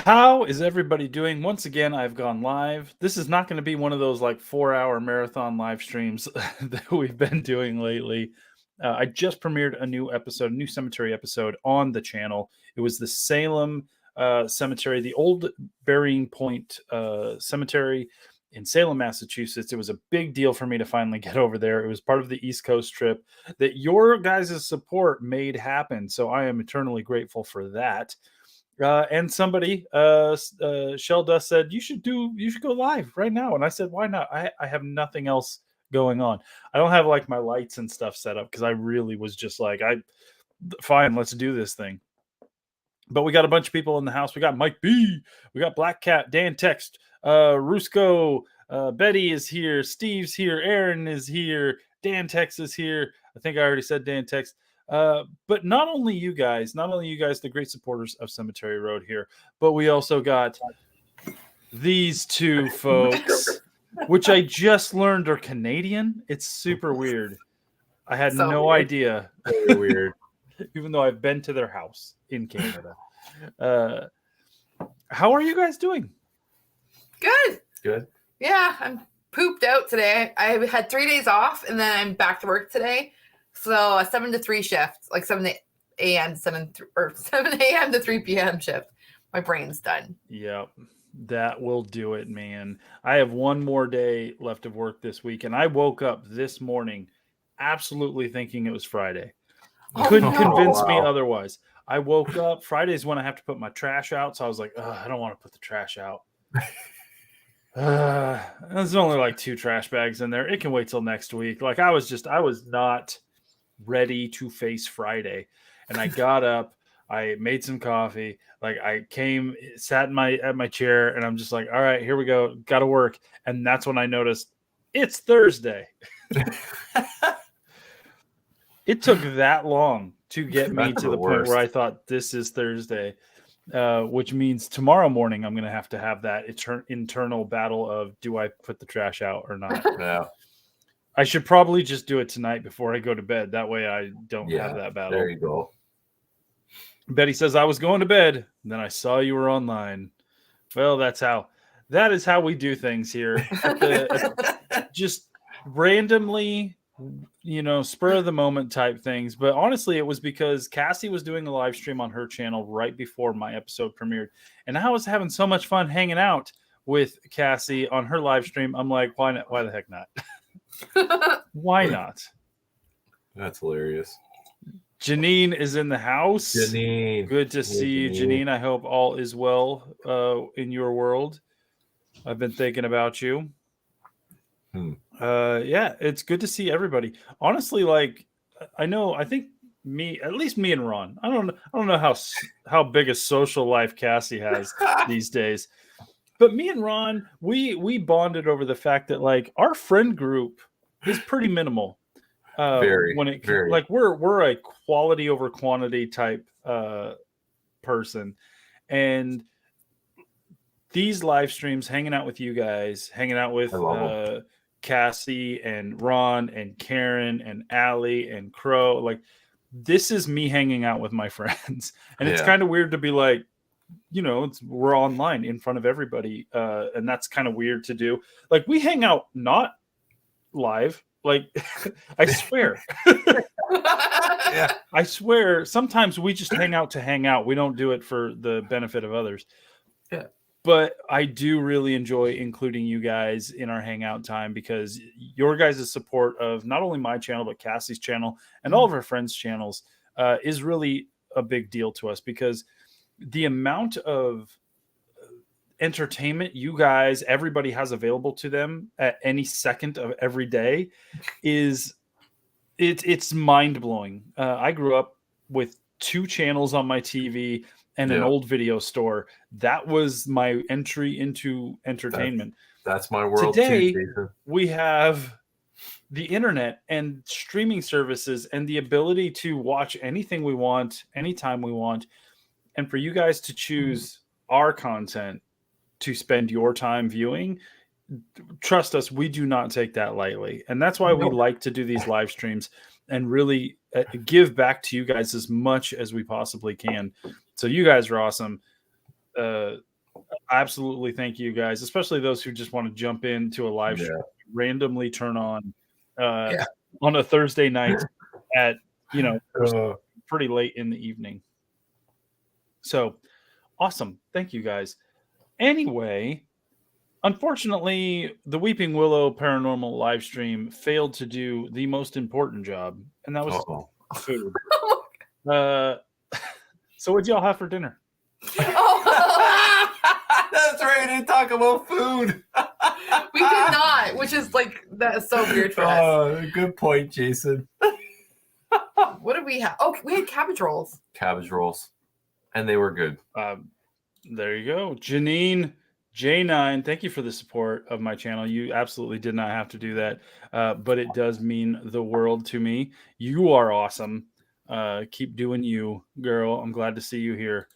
How is everybody doing? Once again, I've gone live. This is not going to be one of those like 4-hour marathon live streams that we've been doing lately. I just premiered a new episode, a new cemetery episode on the channel. It was the Salem Cemetery, the old Burying Point Cemetery in Salem, Massachusetts. It was a big deal for me to finally get over there. It was part of the East Coast trip that your guys' support made happen. So I am eternally grateful for that. And somebody, Shell Dust said, you should go live right now. And I said, why not? I have nothing else going on. I don't have like my lights and stuff set up because I really was just like, fine, let's do this thing. But we got a bunch of people in the house. We got Mike B, we got Black Cat, Dan Text, Rusco, Betty is here, Steve's here, Aaron is here, Dan Text is here. I think I already said Dan Text. But not only you guys, the great supporters of Cemetery Road here, but we also got these two folks, which I just learned are Canadian. It's super weird. I had no idea. Very weird. Even though I've been to their house in Canada. How are you guys doing? Good. Yeah, I'm pooped out today. I had 3 days off, and then I'm back to work today. So a 7 to 3 shift, like 7 a.m. to 7 a.m. to 3 p.m. shift. My brain's done. Yep. That will do it, man. I have one more day left of work this week, and I woke up this morning absolutely thinking it was Friday. Couldn't convince me otherwise. I woke up. Friday's when I have to put my trash out, so I was like, I don't want to put the trash out. There's only like 2 trash bags in there. It can wait till next week. Like I was not ready to face Friday. And I got up, I made some coffee. Like I sat at my chair, and I'm just like, all right, here we go. Got to work. And that's when I noticed it's Thursday. It took that long to get me to the point where I thought this is Thursday, which means tomorrow morning I'm going to have that internal battle of do I put the trash out or not? Yeah. I should probably just do it tonight before I go to bed. That way I don't have that battle. There you go. Betty says, I was going to bed, and then I saw you were online. Well, that is how we do things here. Just randomly, spur of the moment type things. But honestly, it was because Cassie was doing a live stream on her channel right before my episode premiered. And I was having so much fun hanging out with Cassie on her live stream. I'm like, why not? Why the heck not? Why not? That's hilarious. Janine is in the house. Janine. Good to see you, Janine. I hope all is well in your world. I've been thinking about you. Yeah, it's good to see everybody. Honestly, like I think at least me and Ron. I don't know how big a social life Cassie has these days. But me and Ron, we bonded over the fact that like our friend group is pretty minimal. Very. Like we're a quality over quantity type person, and these live streams, hanging out with you guys, hanging out with Cassie and Ron and Karen and Allie and Crow, like this is me hanging out with my friends, and it's kind of weird to be like, we're online in front of everybody, and that's kind of weird to do. Like we hang out not live. Like, I swear. Yeah. I swear, sometimes we just hang out to hang out. We don't do it for the benefit of others. Yeah. But I do really enjoy including you guys in our hangout time because your guys' support of not only my channel, but Cassie's channel and all of our friends' channels is really a big deal to us because the amount of entertainment you guys, everybody has available to them at any second of every day it's mind-blowing. I grew up with 2 channels on my TV and an old video store. That was my entry into entertainment. That's my world. Today, too, we have the internet and streaming services and the ability to watch anything we want, anytime we want. And for you guys to choose our content to spend your time viewing, trust us, we do not take that lightly. And that's why we like to do these live streams and really give back to you guys as much as we possibly can. So you guys are awesome. absolutely thank you guys, especially those who just want to jump into a live stream, randomly turn on on a Thursday night at pretty late in the evening. So awesome. Thank you guys. Anyway, unfortunately, the Weeping Willow Paranormal live stream failed to do the most important job, and that was food. So what'd y'all have for dinner? That's right. We didn't talk about food. We did not, which is that is so weird for us. Good point, Jason. What did we have? Oh, we had cabbage rolls. Cabbage rolls. And they were good. There you go. Janine J9, thank you for the support of my channel. You absolutely did not have to do that, but it does mean the world to me. You are awesome. Keep doing you, girl. I'm glad to see you here.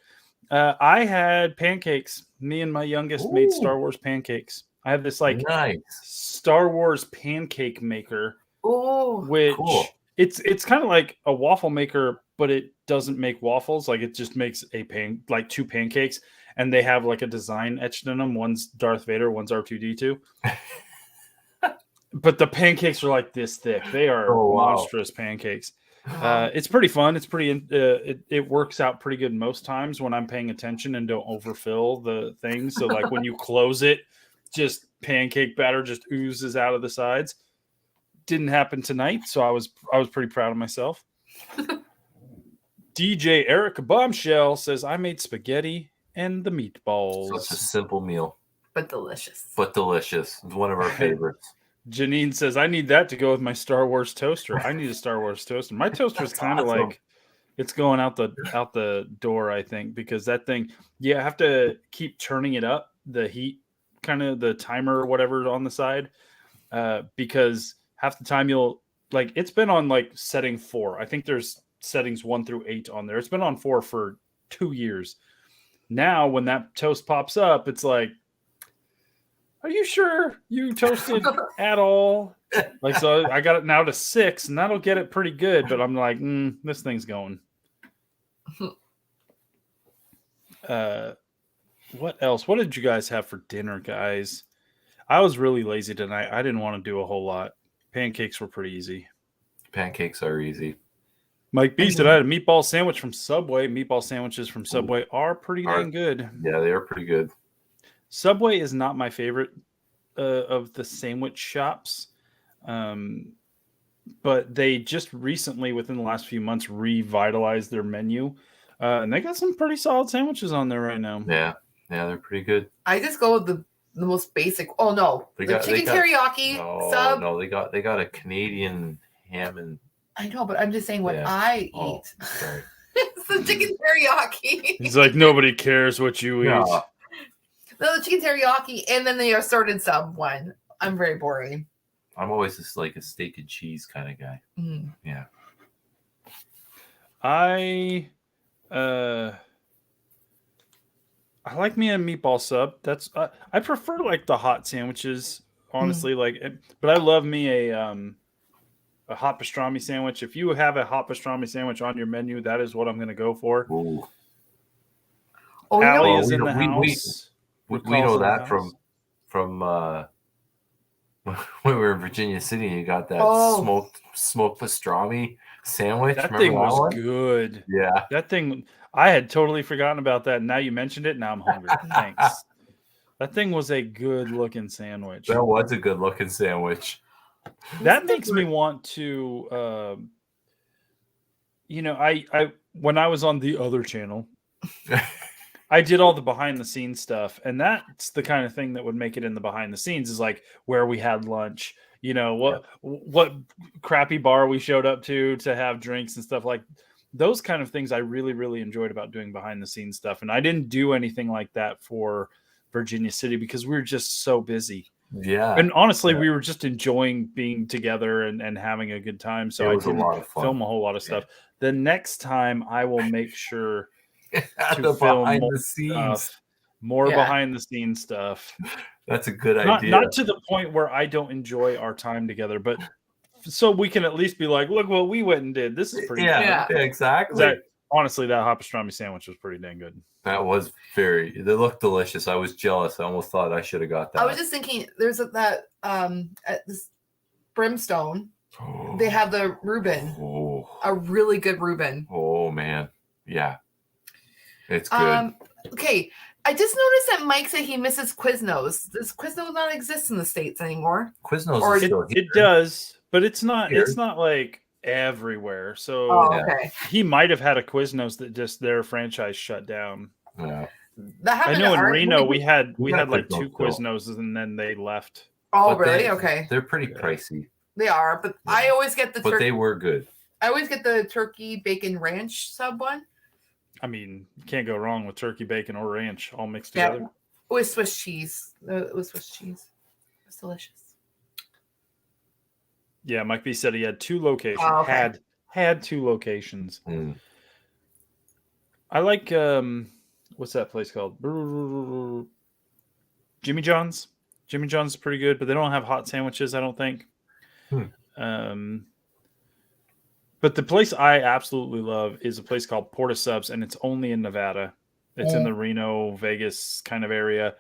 I had pancakes. Me and my youngest made Star Wars pancakes. I have this nice Star Wars pancake maker, which cool. It's kind of like a waffle maker, but it doesn't make waffles. Like it just makes two pancakes, and they have like a design etched in them. One's Darth Vader, one's R2D2. But the pancakes are like this thick. They are monstrous pancakes. It's pretty fun. It's pretty. It works out pretty good most times when I'm paying attention and don't overfill the thing. So like when you close it, just pancake batter just oozes out of the sides. Didn't happen tonight, so I was pretty proud of myself. DJ Eric Bombshell says I made spaghetti and the meatballs. Such a simple meal, but delicious. It's one of our favorites. Janine says, I need that to go with my Star Wars toaster. I need a Star Wars toaster. My toaster is kind of like it's going out the door, I think, because that thing, I have to keep turning it up, the heat, kind of the timer or whatever on the side, because half the time it's been on setting 4. I think there's settings 1 through 8 on there. It's been on 4 for 2 years. Now, when that toast pops up, it's like, are you sure you toasted at all? So I got it now to 6, and that'll get it pretty good. But I'm like, this thing's going. What else? What did you guys have for dinner, guys? I was really lazy tonight. I didn't want to do a whole lot. Pancakes were pretty easy. Pancakes are easy. Mike B said I had a meatball sandwich from Subway. Meatball sandwiches from Subway are pretty dang good. Yeah, they are pretty good. Subway is not my favorite of the sandwich shops, but they just recently, within the last few months, revitalized their menu, and they got some pretty solid sandwiches on there right now. Yeah, they're pretty good. I just go with the most basic. Oh no, chicken teriyaki sub. No, they got a Canadian ham and. I know, but I'm just saying what I eat. Sorry. It's the chicken teriyaki. He's like, nobody cares what you eat. No, the chicken teriyaki, and then the assorted sub one. I'm very boring. I'm always just like a steak and cheese kind of guy. Mm. Yeah. I like me a meatball sub. That's I prefer the hot sandwiches, honestly. But I love me a hot pastrami sandwich. If you have a hot pastrami sandwich on your menu, that is what I'm going to go for. Ooh. Allie is in the house. We know that from when we were in Virginia City. You got that smoked pastrami sandwich. That thing was good. Yeah, that thing. I had totally forgotten about that. Now you mentioned it. Now I'm hungry. Thanks. That thing was a good looking sandwich. That was a good looking sandwich. That makes me want to. I when I was on the other channel. I did all the behind the scenes stuff, and that's the kind of thing that would make it in the behind the scenes is like where we had lunch, what crappy bar we showed up to have drinks and stuff like those kind of things. I really, really enjoyed about doing behind the scenes stuff. And I didn't do anything like that for Virginia City because we were just so busy. Yeah. And honestly, we were just enjoying being together and having a good time. So I didn't film a whole lot of stuff. The next time I will make sure to film more behind the scenes stuff. That's a good idea. Not to the point where I don't enjoy our time together, but so we can at least be like, look what we went and did. This is pretty cool. Yeah, exactly. Honestly, that hot pastrami sandwich was pretty dang good. That was they looked delicious. I was jealous. I almost thought I should have got that. I was just thinking, there's at this Brimstone, they have the Reuben, a really good Reuben. Oh man, yeah, it's good. Okay, I just noticed that Mike said he misses Quiznos. Does Quiznos not exist in the States anymore? Quiznos is still here. It does, but it's not. It's not like everywhere. So okay. He might have had a Quiznos that just their franchise shut down. Yeah. I know in Reno we had like 2 Quiznos and then they left. Oh, but really? Okay. They're pretty pricey. They are, but I always get the. But they were good. I always get the turkey bacon ranch sub one. I mean, you can't go wrong with turkey bacon or ranch all mixed together. With Swiss cheese. It was Swiss cheese. It was delicious. Yeah, Mike B said he had 2 locations. Oh, okay. Had 2 locations. Mm. I like what's that place called? Jimmy John's. Jimmy John's is pretty good, but they don't have hot sandwiches, I don't think. But the place I absolutely love is a place called Porta Subs, and it's only in Nevada. It's in the Reno, Vegas kind of area.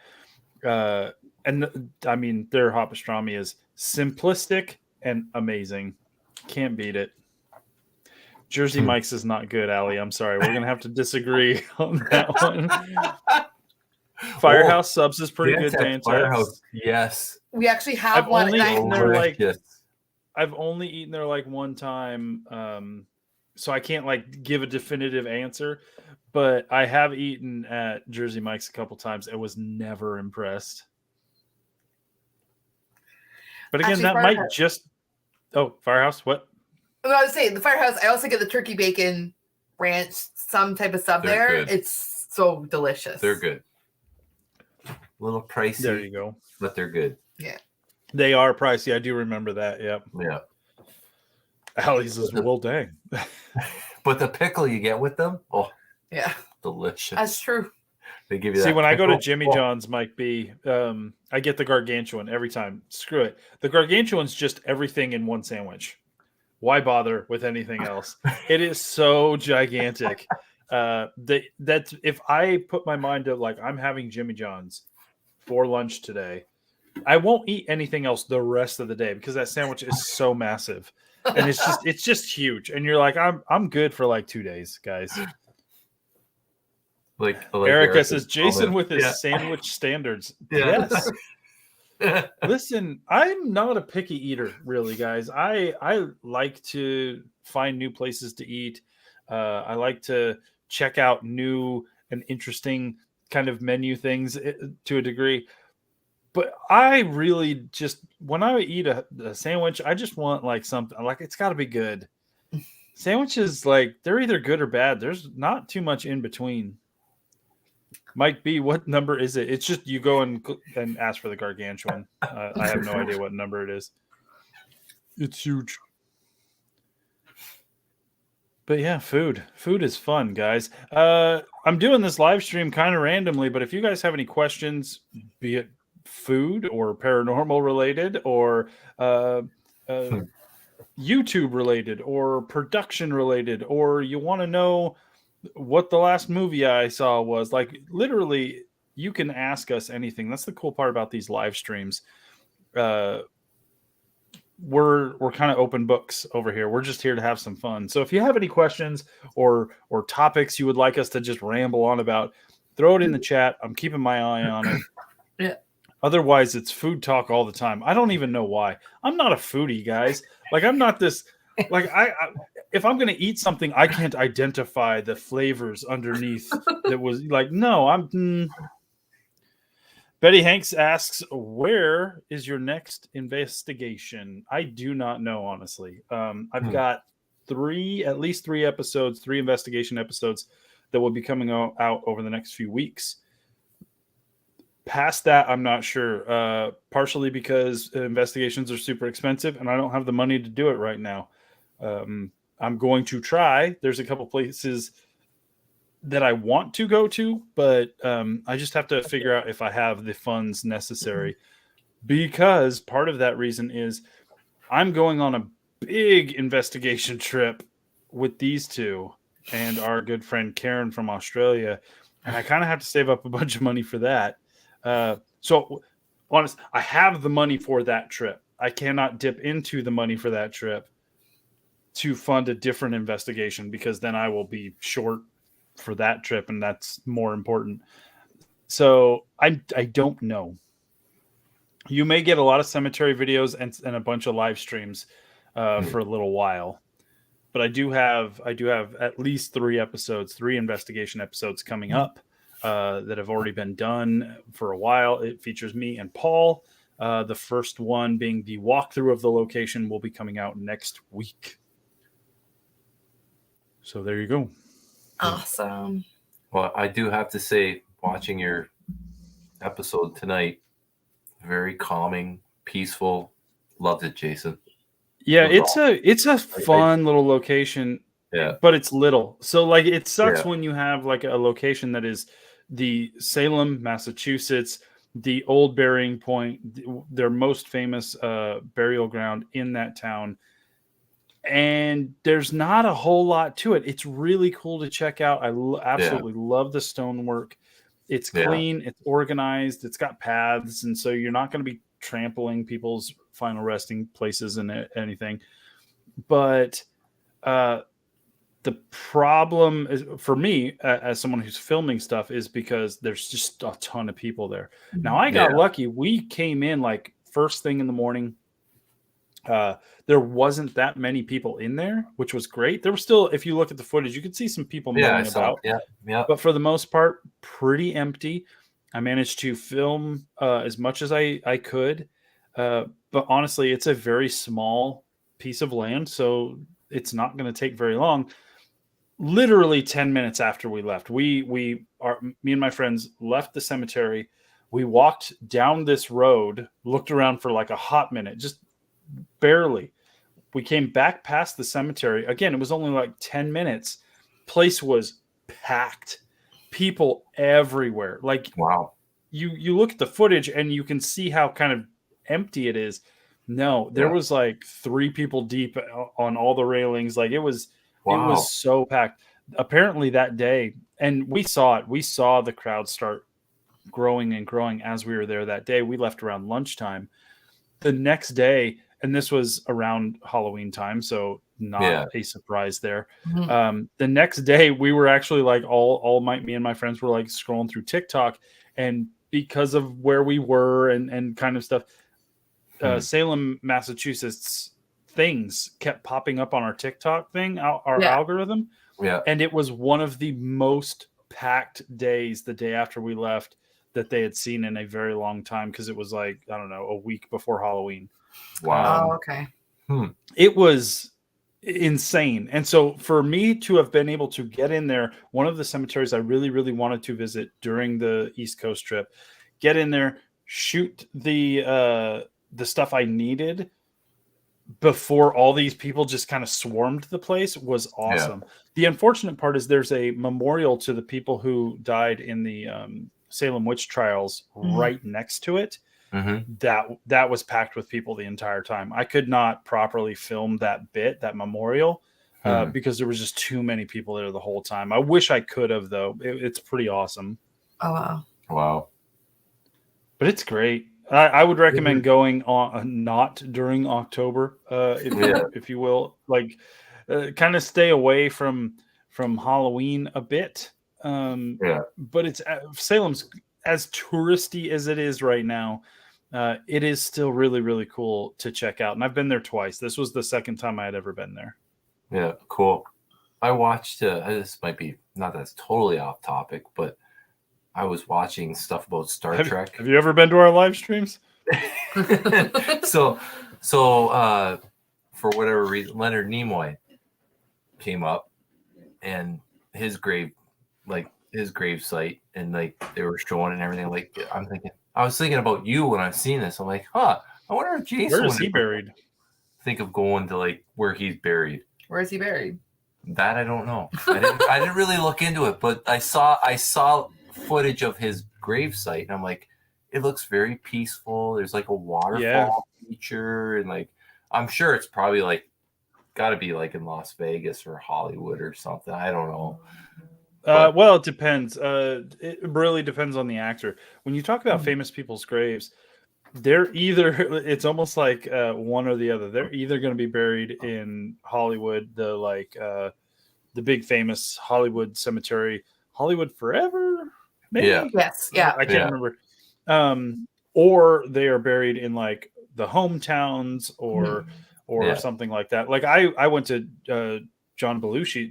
And I mean, their hot pastrami is simplistic and amazing. Can't beat it. Jersey Mike's is not good, Allie. I'm sorry. We're going to have to disagree on that one. Firehouse Subs is pretty good. Firehouse, yes. We actually have one. I've only eaten there like one time, so I can't like give a definitive answer. But I have eaten at Jersey Mike's a couple times. I was never impressed. But again, that might just. Oh, Firehouse. What? I was saying the Firehouse. I also get the turkey bacon ranch, some type of sub there. Good. It's so delicious. They're good. A little pricey. There you go. But they're good. Yeah. They are pricey. I do remember that. Yep. Yeah. Allie's is well dang. But the pickle you get with them, yeah, delicious. That's true. They give you. See, when I go to Jimmy John's, Mike B, I get the gargantuan every time. Screw it. The gargantuan's just everything in one sandwich. Why bother with anything else? It is so gigantic. That's if I put my mind to like I'm having Jimmy John's for lunch today, I won't eat anything else the rest of the day because that sandwich is so massive. And it's just huge. And you're like, I'm good for like 2 days, guys. Like Erica says, Jason with his sandwich standards. Yeah. Yes. Listen, I'm not a picky eater, really, guys. I like to find new places to eat. I like to check out new and interesting kind of menu things to a degree. But I really just, when I eat a sandwich, I just want like something, like it's got to be good. Sandwiches, like they're either good or bad. There's not too much in between. Mike B, what number is it? It's just you go and ask for the gargantuan. I have no idea what number it is. It's huge. But yeah, food is fun, guys. I'm doing this live stream kind of randomly, but if you guys have any questions, be it food or paranormal related or YouTube related or production related, or you want to know what the last movie I saw was, like literally you can ask us anything. That's the cool part about these live streams. We're kind of open books over here. We're just here to have some fun. So if you have any questions or topics you would like us to just ramble on about, throw it in the chat. I'm keeping my eye on it. Yeah. Otherwise, it's food talk all the time. I don't even know why. I'm not a foodie, guys. Like, I'm not this. Like, I if I'm going to eat something, I can't identify the flavors underneath. That was like, no, Betty Hanks asks, where is your next investigation? I do not know, honestly. I've got at least three investigation episodes that will be coming out over the next few weeks. Past that, I'm not sure. Partially because investigations are super expensive and I don't have the money to do it right now. I'm going to try. There's a couple places that I want to go to, but I just have to figure out if I have the funds necessary, because part of that reason is I'm going on a big investigation trip with these two. and our good friend Karen from Australia, and I kind of have to save up a bunch of money for that. So, honest, I have the money for that trip. I cannot dip into the money for that trip to fund a different investigation because then I will be short for that trip, and that's more important. So I don't know. You may get a lot of cemetery videos and a bunch of live streams for a little while, but I do have at least 3 investigation episodes coming up that have already been done for a while. It features me and Paul. The first one being the walkthrough of the location will be coming out next week. So there you go. Awesome. Well, I do have to say, watching your episode tonight, very calming, peaceful. Loved it, Jason. Yeah, it's a fun little location. Yeah, but it's little. So like it sucks when you have like a location that is the Salem, Massachusetts, the old burying point, their most famous burial ground in that town. And there's not a whole lot to it. It's really cool to check out. I absolutely love the stonework. It's clean, it's organized, it's got paths, and so you're not going to be trampling people's final resting places and anything. But the problem is, for me, as someone who's filming stuff, is because there's just a ton of people there. Now, I got lucky. We came in like first thing in the morning. There wasn't that many people in there, which was great. There were still, if you look at the footage, you could see some people milling about. Yeah. But for the most part, pretty empty. I managed to film as much as I could. But honestly, it's a very small piece of land, so it's not going to take very long. Literally 10 minutes after we left, me and my friends left the cemetery. We walked down this road, looked around for like a hot minute, just barely. We came back past the cemetery. Again, it was only like 10 minutes. Place was packed. People everywhere. Like, wow. You look at the footage and you can see how kind of empty it is. No, there was like 3 people deep on all the railings. Like it was so packed. Apparently that day, and we saw it. We saw the crowd start growing and growing as we were there that day. We left around lunchtime. The next day, and this was around Halloween time, so not a surprise there. Mm-hmm. The next day, we were actually like me and my friends were like scrolling through TikTok, and because of where we were and kind of stuff, Salem, Massachusetts things kept popping up on our TikTok thing, our algorithm. Yeah. And it was one of the most packed days the day after we left that they had seen in a very long time, because it was like, I don't know, a week before Halloween. Wow. Okay. It was insane. And so for me to have been able to get in there, one of the cemeteries I really, really wanted to visit during the East Coast trip, get in there, shoot the stuff I needed before all these people just kind of swarmed the place, was awesome. The unfortunate part is there's a memorial to the people who died in the Salem witch trials right next to it. That was packed with people the entire time. I could not properly film that memorial because there was just too many people there the whole time. I wish I could have, though. It's pretty awesome. Oh, wow. But it's great. I would recommend going on not during October, if you will, like kind of stay away from Halloween a bit. But it's Salem's, as touristy as it is right now, it is still really, really cool to check out. And I've been there twice. This was the second time I had ever been there. Yeah, cool. I watched, this might be not that's totally off topic, but I was watching stuff about Star Trek. Have you ever been to our live streams? So for whatever reason, Leonard Nimoy came up, and his grave site, and like they were showing and everything. Like I was thinking about you when I've seen this. I'm like, I wonder if Jason. Where is he buried? Think of going to like where he's buried. Where is he buried? That I don't know. I didn't really look into it, but I saw footage of his gravesite, and I'm like, it looks very peaceful. There's like a waterfall feature, and like I'm sure it's probably like got to be like in Las Vegas or Hollywood or something. I don't know. Well, it depends. It really depends on the actor. When you talk about famous people's graves, they're either it's almost like one or the other. They're either going to be buried in Hollywood, the big famous Hollywood cemetery, Hollywood Forever, maybe. Yeah. Yes. Yeah. I can't remember. Or they are buried in like the hometowns or something like that. Like I went to John Belushi's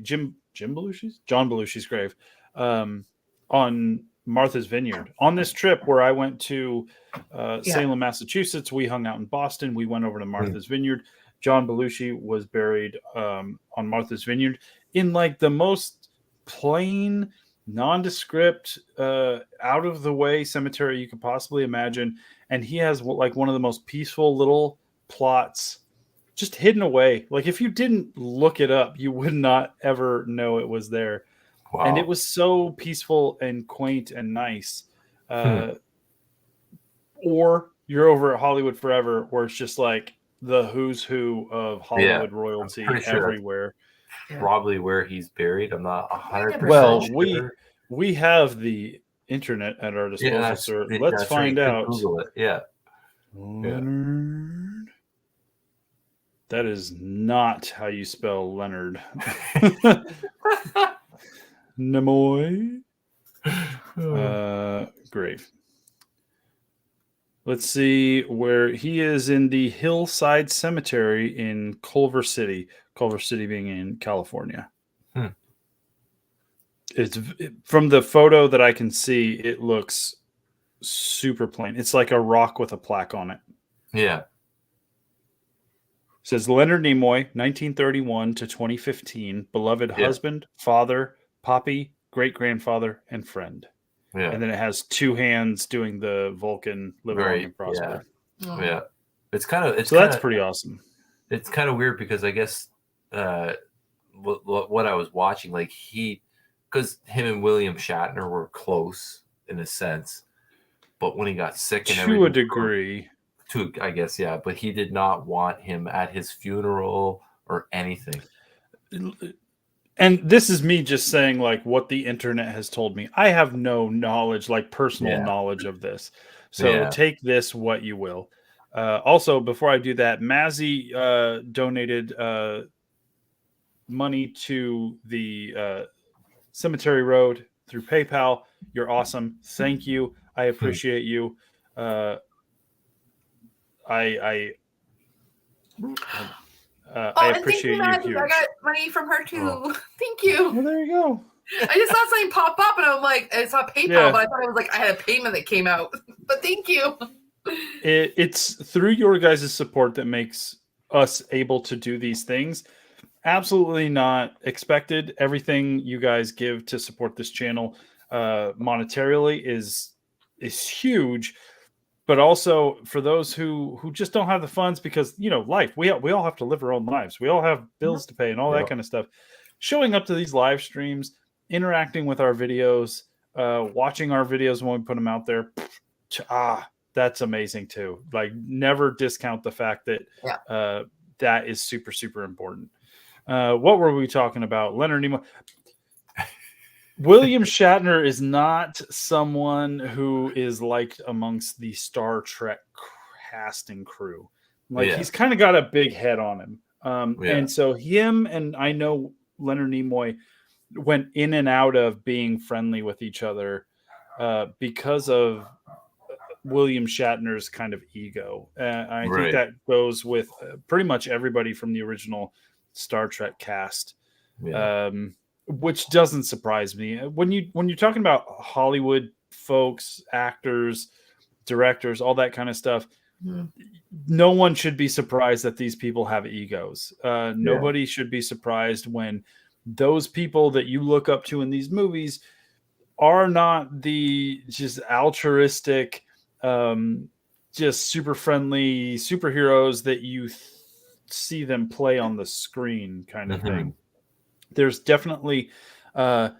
grave on Martha's Vineyard. On this trip where I went to Salem, Massachusetts, we hung out in Boston. We went over to Martha's Vineyard. John Belushi was buried on Martha's Vineyard in like the most plain, nondescript, out of the way cemetery you could possibly imagine. And he has like one of the most peaceful little plots just hidden away. Like if you didn't look it up, you would not ever know it was there. Wow. And it was so peaceful and quaint and nice. Or you're over at Hollywood Forever, where it's just like the who's who of Hollywood royalty everywhere. Probably where he's buried. I'm not 100% well, sure. We have the internet at our disposal, sir. Let's find out. Google it. Yeah. Leonard. That is not how you spell Leonard. Nimoy. Grave. Let's see where he is in the Hillside Cemetery in Culver City. Culver City being in California. It's from the photo that I can see, it looks super plain. It's like a rock with a plaque on it. Yeah. It says Leonard Nimoy, 1931 to 2015, beloved husband, father, poppy, great-grandfather, and friend. Yeah. And then it has two hands doing the Vulcan live long and prosper. Yeah. It's kind of that's pretty awesome. It's kind of weird because I guess what I was watching, like because him and William Shatner were close in a sense, but when he got sick and everything, to a degree, I guess, yeah, but he did not want him at his funeral or anything. And this is me just saying like what the internet has told me. I have no knowledge, like personal knowledge of this. So take this what you will. Also, before I do that, Mazzy donated money to the Cemetery Road through PayPal. You're awesome. Thank you. I appreciate you. I appreciate you. I got money from her too. Thank you. Well, there you go. I just saw something pop up and I'm like, I saw PayPal, but I thought it was like I had a payment that came out. But thank you. It's through your guys' support that makes us able to do these things. Absolutely not expected. Everything you guys give to support this channel monetarily is huge. But also for those who just don't have the funds because, life, we all have to live our own lives. We all have bills to pay and all that kind of stuff. Showing up to these live streams, interacting with our videos, watching our videos when we put them out there. That's amazing too. Like never discount the fact that that is super, super important. What were we talking about? Leonard Nimoy. William Shatner is not someone who is liked amongst the Star Trek casting crew. Like he's kind of got a big head on him. And so him and I know Leonard Nimoy went in and out of being friendly with each other because of William Shatner's kind of ego. I think that goes with pretty much everybody from the original Star Trek cast. Which doesn't surprise me. When you're talking about Hollywood folks, actors, directors, all that kind of stuff, no one should be surprised that these people have egos. Nobody should be surprised when those people that you look up to in these movies are not the just altruistic, just super friendly superheroes that you see them play on the screen kind of thing. There's definitely, and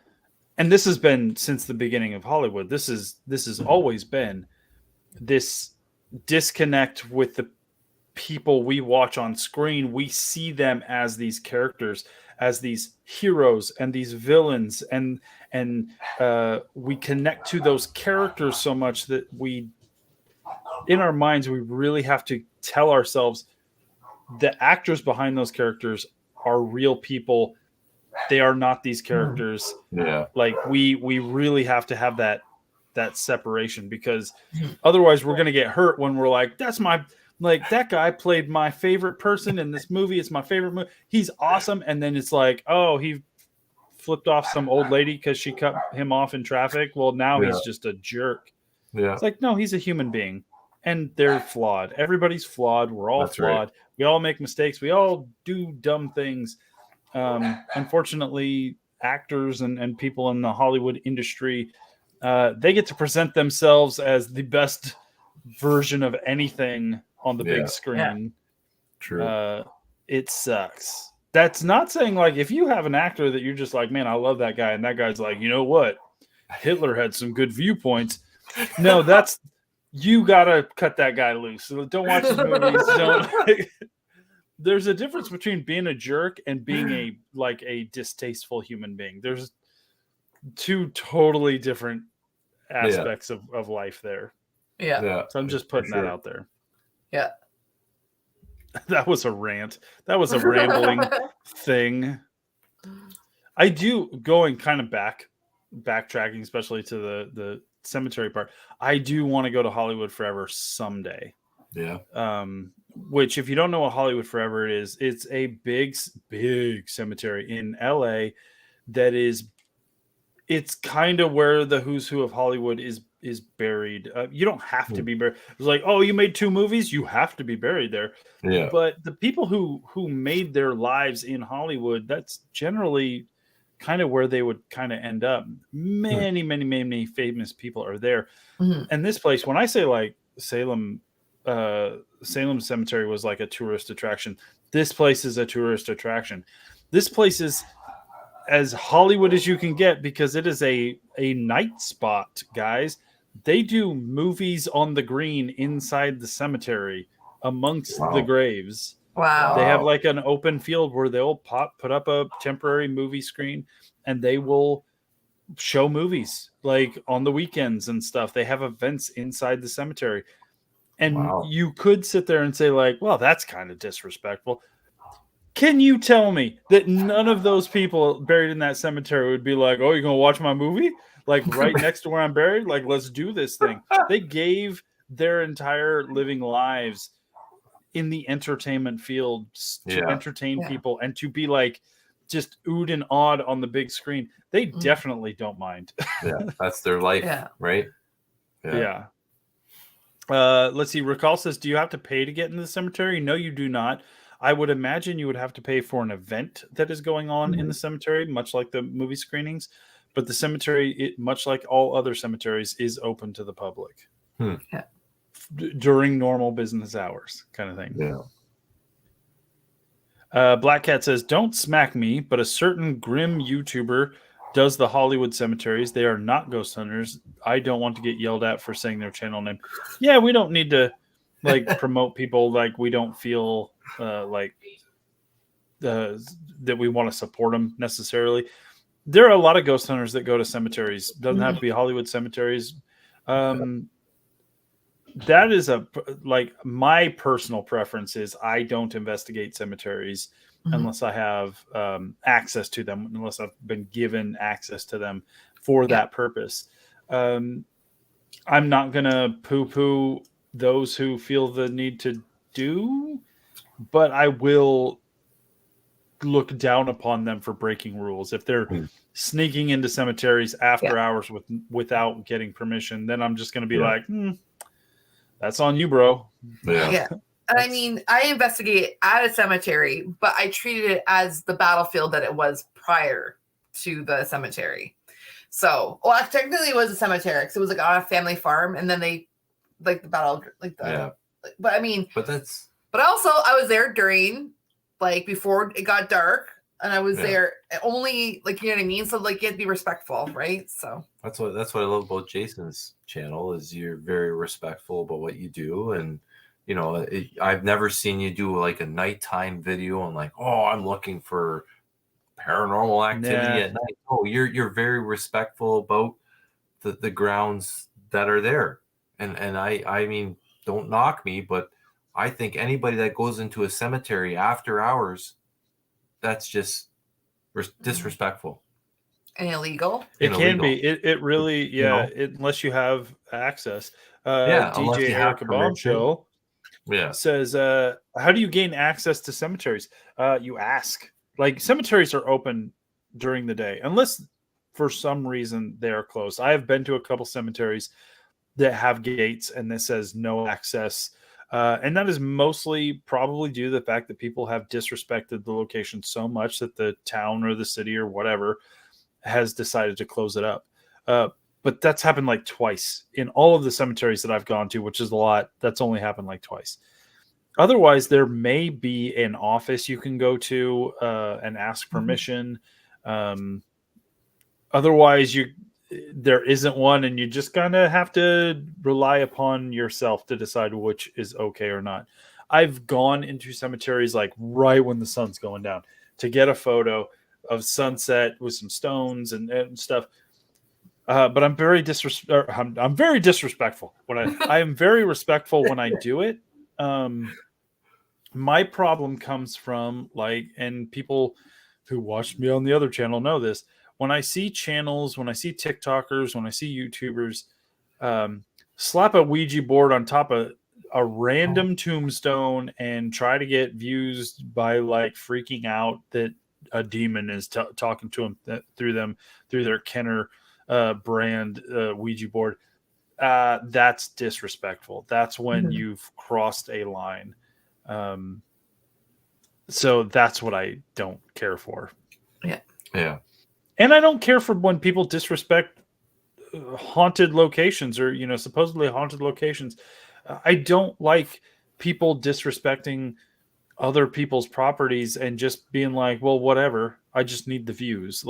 this has been since the beginning of Hollywood. This has always been this disconnect with the people we watch on screen, we see them as these characters, as these heroes and these villains, and we connect to those characters so much that in our minds, we really have to tell ourselves the actors behind those characters are real people. They are not these characters. Yeah. Like we really have to have that separation, because otherwise we're going to get hurt when we're like, that guy played my favorite person in this movie. It's my favorite movie. He's awesome. And then it's like, oh, he flipped off some old lady because she cut him off in traffic. Well, now he's just a jerk. Yeah. It's like, no, he's a human being, and they're flawed. Everybody's flawed. We're all flawed. Right. We all make mistakes. We all do dumb things. Unfortunately, actors and people in the Hollywood industry, they get to present themselves as the best version of anything on the big screen. Yeah. True. It sucks. That's not saying, like, if you have an actor that you're just like, man, I love that guy, and that guy's like, you know what, Hitler had some good viewpoints. No, that's, you gotta cut that guy loose. So don't watch his movies. There's a difference between being a jerk and being a distasteful human being. There's two totally different aspects of life there. Yeah. So I'm just putting that out there. Yeah. That was a rant. That was a rambling thing. I do, going kind of backtracking, especially to the cemetery part. I do want to go to Hollywood Forever someday. Yeah. Which, if you don't know what Hollywood Forever is, it's a big cemetery in LA that is, it's kind of where the who's who of Hollywood is buried. You don't have to be buried. It's like, oh, you made 2 movies, you have to be buried there. Yeah. But the people who made their lives in Hollywood, that's generally kind of where they would kind of end up. Many famous people are there. Mm-hmm. And this place, when I say like Salem Cemetery was like a tourist attraction, this place is a tourist attraction. This place is as Hollywood as you can get, because it is a night spot, guys. They do movies on the green inside the cemetery amongst the graves. Wow. They have like an open field where they'll put up a temporary movie screen, and they will show movies like on the weekends and stuff. They have events inside the cemetery. And you could sit there and say like, well, that's kind of disrespectful. Can you tell me that none of those people buried in that cemetery would be like, oh, you're going to watch my movie? Like right next to where I'm buried? Like, let's do this thing. They gave their entire living lives in the entertainment field to entertain people and to be like just oohed and awed on the big screen. They definitely don't mind. That's their life, right? Yeah. Let's see. Recall says, do you have to pay to get into the cemetery? No, you do not. I would imagine you would have to pay for an event that is going on in the cemetery, much like the movie screenings. But the cemetery, much like all other cemeteries, is open to the public during normal business hours, kind of thing. Yeah. Black Cat says, don't smack me, but a certain grim YouTuber does the Hollywood cemeteries. They are not ghost hunters. I don't want to get yelled at for saying their channel name. Yeah, we don't need to like promote people like we don't feel that we want to support them necessarily. There are a lot of ghost hunters that go to cemeteries. Doesn't have to be Hollywood cemeteries. That is my personal preference is I don't investigate cemeteries unless I have access to them, unless I've been given access to them for that purpose. I'm not going to poo-poo those who feel the need to do, but I will look down upon them for breaking rules. If they're sneaking into cemeteries after hours without getting permission, then I'm just going to be like, that's on you, bro. Yeah. And I mean, I investigate at a cemetery, but I treated it as the battlefield that it was prior to the cemetery. So, well, technically it was a cemetery because it was like on a family farm, and then they like the battle, like the. But I mean, but also I was there during, like, before it got dark, and I was there only, like, you know what I mean. So like, you have to be respectful, right? So that's what I love about Jason's channel is you're very respectful about what you do, and I've never seen you do like a nighttime video and like, oh, I'm looking for paranormal activity at night. Oh, you're very respectful about the grounds that are there. And I mean, don't knock me, but I think anybody that goes into a cemetery after hours, that's just disrespectful. And illegal. It can be. It really, unless you have access. DJ Erica Bombshell says, how do you gain access to cemeteries? You ask. Like, cemeteries are open during the day, unless for some reason they're closed. I have been to a couple cemeteries that have gates and that says no access. And that is mostly probably due to the fact that people have disrespected the location so much that the town or the city or whatever has decided to close it up. But that's happened like twice in all of the cemeteries that I've gone to, which is a lot. That's only happened like twice. Otherwise, there may be an office you can go to and ask permission. Otherwise, there isn't one, and you just kind of have to rely upon yourself to decide which is okay or not. I've gone into cemeteries like right when the sun's going down to get a photo of sunset with some stones and stuff. But I'm very I'm very disrespectful when I am very respectful when I do it. My problem comes from and people who watched me on the other channel know this. When I see channels, when I see TikTokers, when I see YouTubers slap a Ouija board on top of a random tombstone and try to get views by freaking out that a demon is talking to them through their Kenner brand Ouija board, that's disrespectful. That's when you've crossed a line. So that's what I don't care for. Yeah. And I don't care for when people disrespect haunted locations or, supposedly haunted locations. I don't like people disrespecting other people's properties and just being like, well, whatever. I just need the views.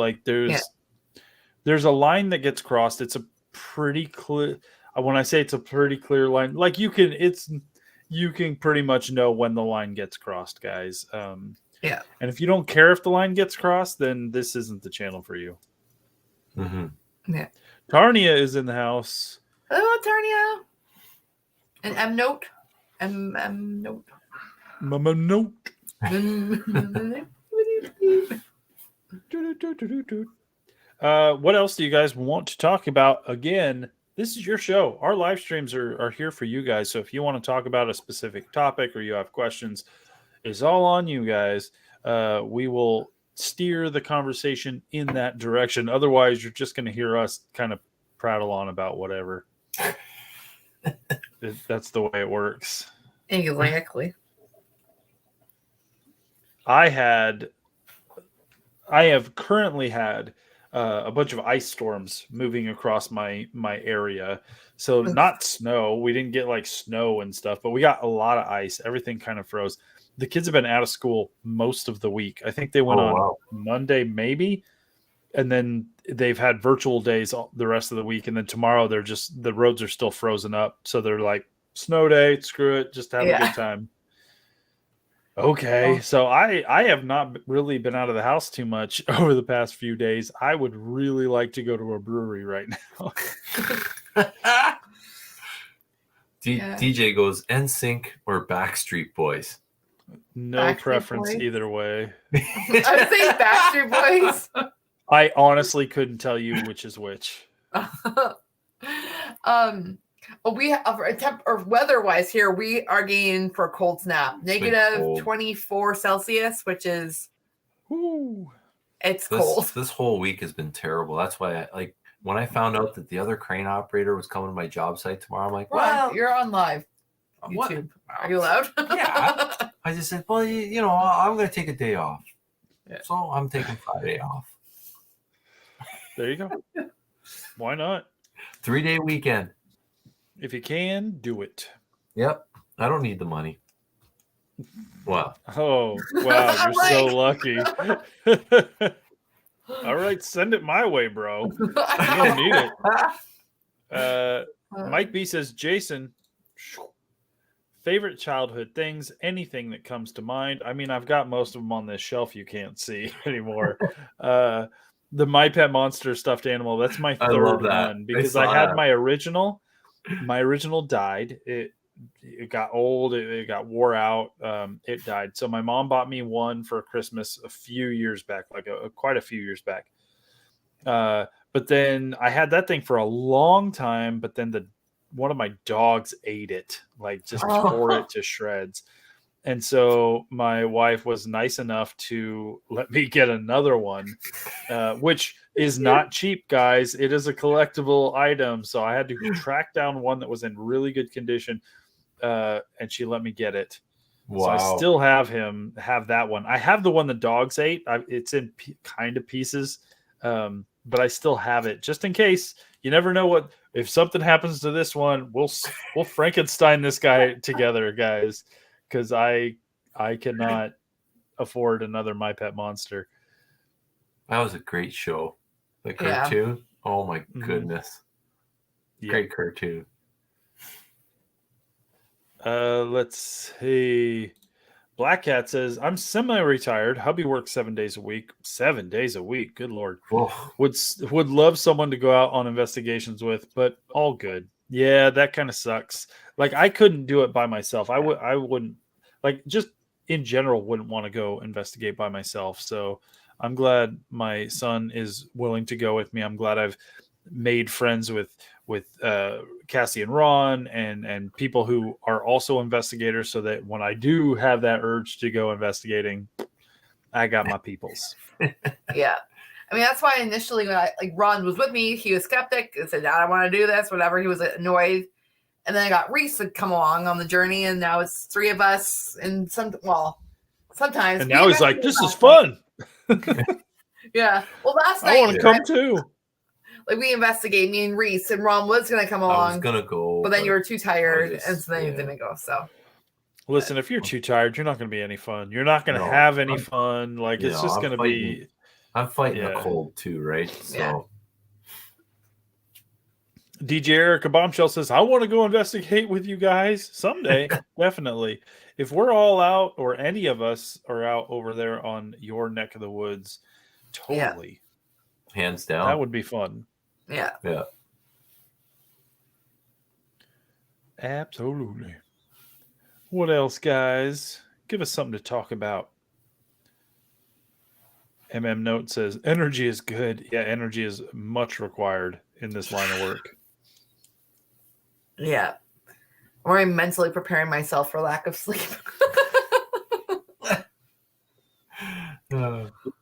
There's a line that gets crossed. It's a pretty clear. When I say it's a pretty clear line, you can pretty much know when the line gets crossed, guys. Yeah. And if you don't care if the line gets crossed, then this isn't the channel for you. Mm-hmm. Yeah. Tarnia is in the house. Hello, Tarnia. And M note. M note. Mama note. What else do you guys want to talk about? Again, this is your show. Our live streams are here for you guys. So if you want to talk about a specific topic or you have questions, it's all on you guys. We will steer the conversation in that direction. Otherwise, you're just going to hear us kind of prattle on about whatever. That's the way it works. Exactly. I have currently had a bunch of ice storms moving across my area. So not snow. We didn't get snow and stuff, but we got a lot of ice. Everything kind of froze. The kids have been out of school most of the week. I think they went on Monday, maybe. And then they've had virtual days the rest of the week. And then tomorrow the roads are still frozen up. So they're like, snow day, screw it. Just have a good time. Okay. So I have not really been out of the house too much over the past few days. I would really like to go to a brewery right now. DJ goes NSYNC or Backstreet Boys. No Backstreet preference Boys? either way. I would say Backstreet Boys. I honestly couldn't tell you which is which. We weather-wise here, we are getting for a cold snap. Negative 24 Celsius, which is cold. This whole week has been terrible. That's why when I found out that the other crane operator was coming to my job site tomorrow, I'm like, well, you're on live YouTube. What? Are you allowed? Yeah. I just said, well, I'm going to take a day off. Yeah. So I'm taking Friday off. There you go. Why not? 3-day weekend. If you can, do it. Yep. I don't need the money. Wow. Oh, wow. You're so lucky. All right. Send it my way, bro. You don't need it. Mike B says, Jason, favorite childhood things, anything that comes to mind. I mean, I've got most of them on this shelf you can't see anymore. The My Pet Monster stuffed animal, that's my I third love that. one I because I saw had that. my original. My original died. It got old. It got wore out. It died. So my mom bought me one for Christmas a few years back, like quite a few years back. But then I had that thing for a long time. But then one of my dogs ate it, like just tore it to shreds. And so my wife was nice enough to let me get another one, which is not cheap, guys. It is a collectible item. So I had to track down one that was in really good condition, and she let me get it. Wow. So I still have that one. I have the one the dogs ate. It's in kind of pieces, but I still have it just in case. You never know if something happens to this one. We'll Frankenstein this guy together, guys. Because I cannot afford another My Pet Monster. That was a great show. The cartoon. Yeah. Oh my goodness. Yeah. Great cartoon. Let's see. Black Cat says, I'm semi-retired. Hubby works 7 days a week. 7 days a week. Good Lord. Oh. Would love someone to go out on investigations with, but all good. Yeah, that kind of sucks. Like I couldn't do it by myself. I wouldn't, like, just in general wouldn't want to go investigate by myself. So I'm glad my son is willing to go with me. I'm glad I've made friends with Cassie and Ron and people who are also investigators, so that when I do have that urge to go investigating, I got my peoples. Yeah. I mean, that's why initially when Ron was with me, he was skeptic and said, I don't want to do this, whatever. He was annoyed. And then I got Reese to come along on the journey, and now it's three of us. And sometimes. And now he's like, this is fun. Yeah. Well, last night. I want to come too. Like we investigate, me and Reese, and Ron was going to come along. I was going to go. But then you were too tired, and so then you didn't go. So. Listen, if you're too tired, you're not going to be any fun. You're not going to have any fun. Like, it's just going to be. I'm fighting the cold too, right? So. Yeah. DJ Erica Bombshell says, I want to go investigate with you guys someday. Definitely. If we're all out, or any of us are out over there on your neck of the woods, totally. Yeah. Hands down. That would be fun. Yeah. Yeah. Absolutely. What else, guys? Give us something to talk about. MM Note says, energy is good. Yeah, energy is much required in this line of work. Yeah. Or I'm mentally preparing myself for lack of sleep.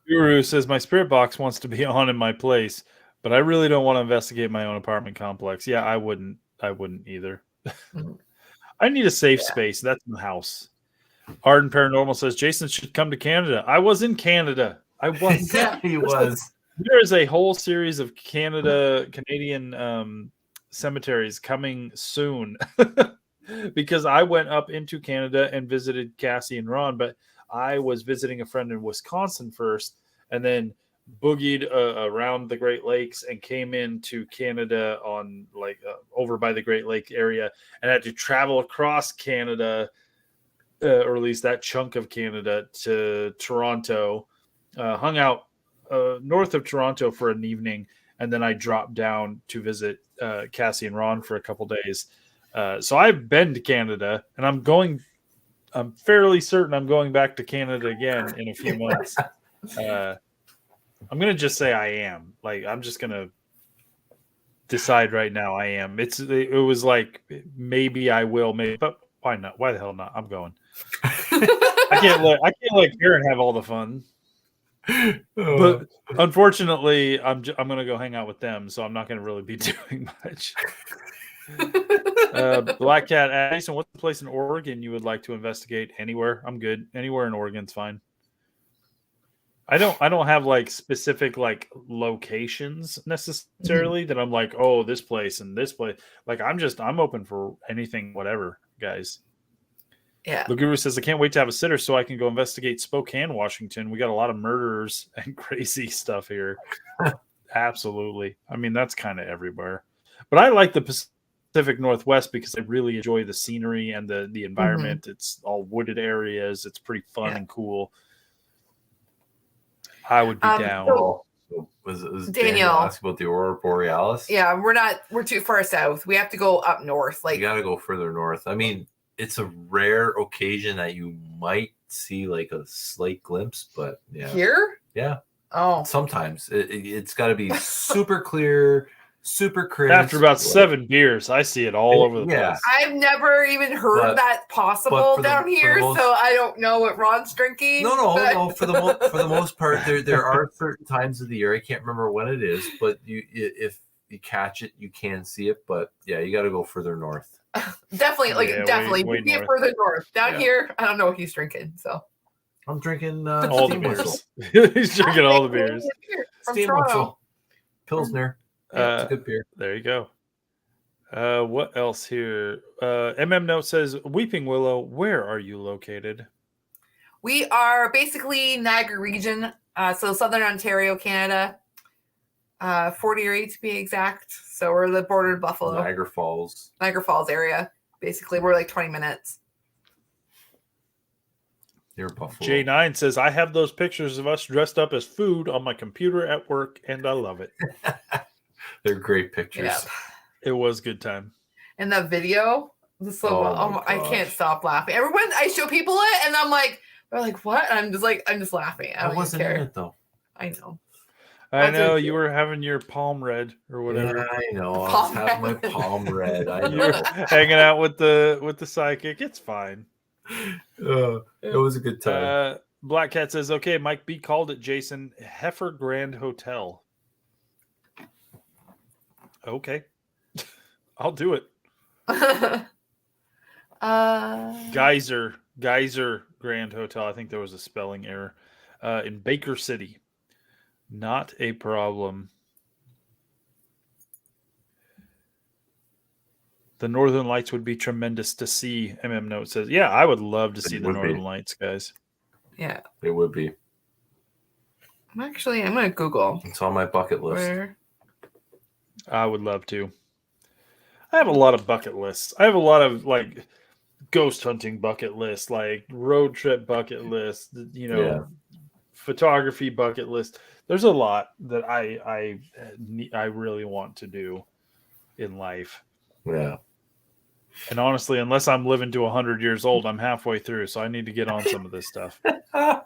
Guru says, my spirit box wants to be on in my place, but I really don't want to investigate my own apartment complex. Yeah, I wouldn't either. I need a safe space. That's my house. Arden Paranormal says, Jason should come to Canada. I was in Canada. I was. Yeah, he was. There is a whole series of Canadian cemeteries coming soon because I went up into Canada and visited Cassie and Ron, but I was visiting a friend in Wisconsin first, and then boogied around the Great Lakes and came into Canada on over by the Great Lake area, and had to travel across Canada, or at least that chunk of Canada, to Toronto. Hung out north of Toronto for an evening, and then I dropped down to visit Cassie and Ron for a couple days. So I've been to Canada, and I'm fairly certain I'm going back to Canada again in a few months. I'm going to just say I am. Like, I'm just going to decide right now I am. It was like, maybe I will, maybe, but why not? Why the hell not? I'm going. I can't let Karen have all the fun. But unfortunately, I'm going to go hang out with them, so I'm not going to really be doing much. Black Cat, Jason, what's the place in Oregon you would like to investigate? Anywhere? I'm good. Anywhere in Oregon's fine. I don't have like specific like locations necessarily that I'm like, oh, this place and this place. Like I'm open for anything, whatever, guys. Yeah. The Guru says, I can't wait to have a sitter so I can go investigate Spokane, Washington. We got a lot of murderers and crazy stuff here. Absolutely. I mean, that's kind of everywhere. But I like the Pacific Northwest because I really enjoy the scenery and the environment. It's all wooded areas. It's pretty fun and cool. I would be down. So was Daniel asked about the Aurora Borealis? Yeah, we're too far south. We have to go up north. Like, you got to go further north. I mean, it's a rare occasion that you might see like a slight glimpse, but yeah. Here? Yeah. Oh. Sometimes it's got to be super clear, super crisp. After about 7 beers, I see it all over the place. I've never even heard that possible down here, so I don't know what Ron's drinking. No. For the most part, there are certain times of the year. I can't remember when it is, but if you catch it, you can see it. But yeah, you got to go further north. Definitely. Way get further north. Down here, I don't know what he's drinking. So I'm drinking all the beers. He's drinking all the beers. Steam Whistle. Pilsner. It's a good beer. There you go. What else here? MM Note says, Weeping Willow, where are you located? We are basically Niagara region, so Southern Ontario, Canada. 48 to be exact. So we're the border of Buffalo. Niagara Falls area. Basically, we're like 20 minutes. Near Buffalo. J9 says, I have those pictures of us dressed up as food on my computer at work, and I love it. They're great pictures. Yeah. It was a good time. And the video, I can't stop laughing. Everyone, I show people it, and I'm like, they're like, what? And I'm just laughing. I wasn't in it though. I know. I know you were having your palm read or whatever. Yeah, I know. I was having my palm read. I know. You're hanging out with the psychic. It's fine. It was a good time. Black Cat says, okay, Mike B called it, Jason. Heifer Grand Hotel. Okay. I'll do it. Geyser Grand Hotel. I think there was a spelling error. In Baker City. Not a problem. The Northern Lights would be tremendous to see, MM Note says. Yeah, I would love to see the Northern Lights, guys. Yeah. It would be. I'm going to Google. It's on my bucket list. Where? I would love to. I have a lot of bucket lists. I have a lot of, like, ghost hunting bucket lists, like road trip bucket list, photography bucket list. There's a lot that I really want to do in life. Yeah. And honestly, unless I'm living to 100 years old, I'm halfway through, so I need to get on some of this stuff. I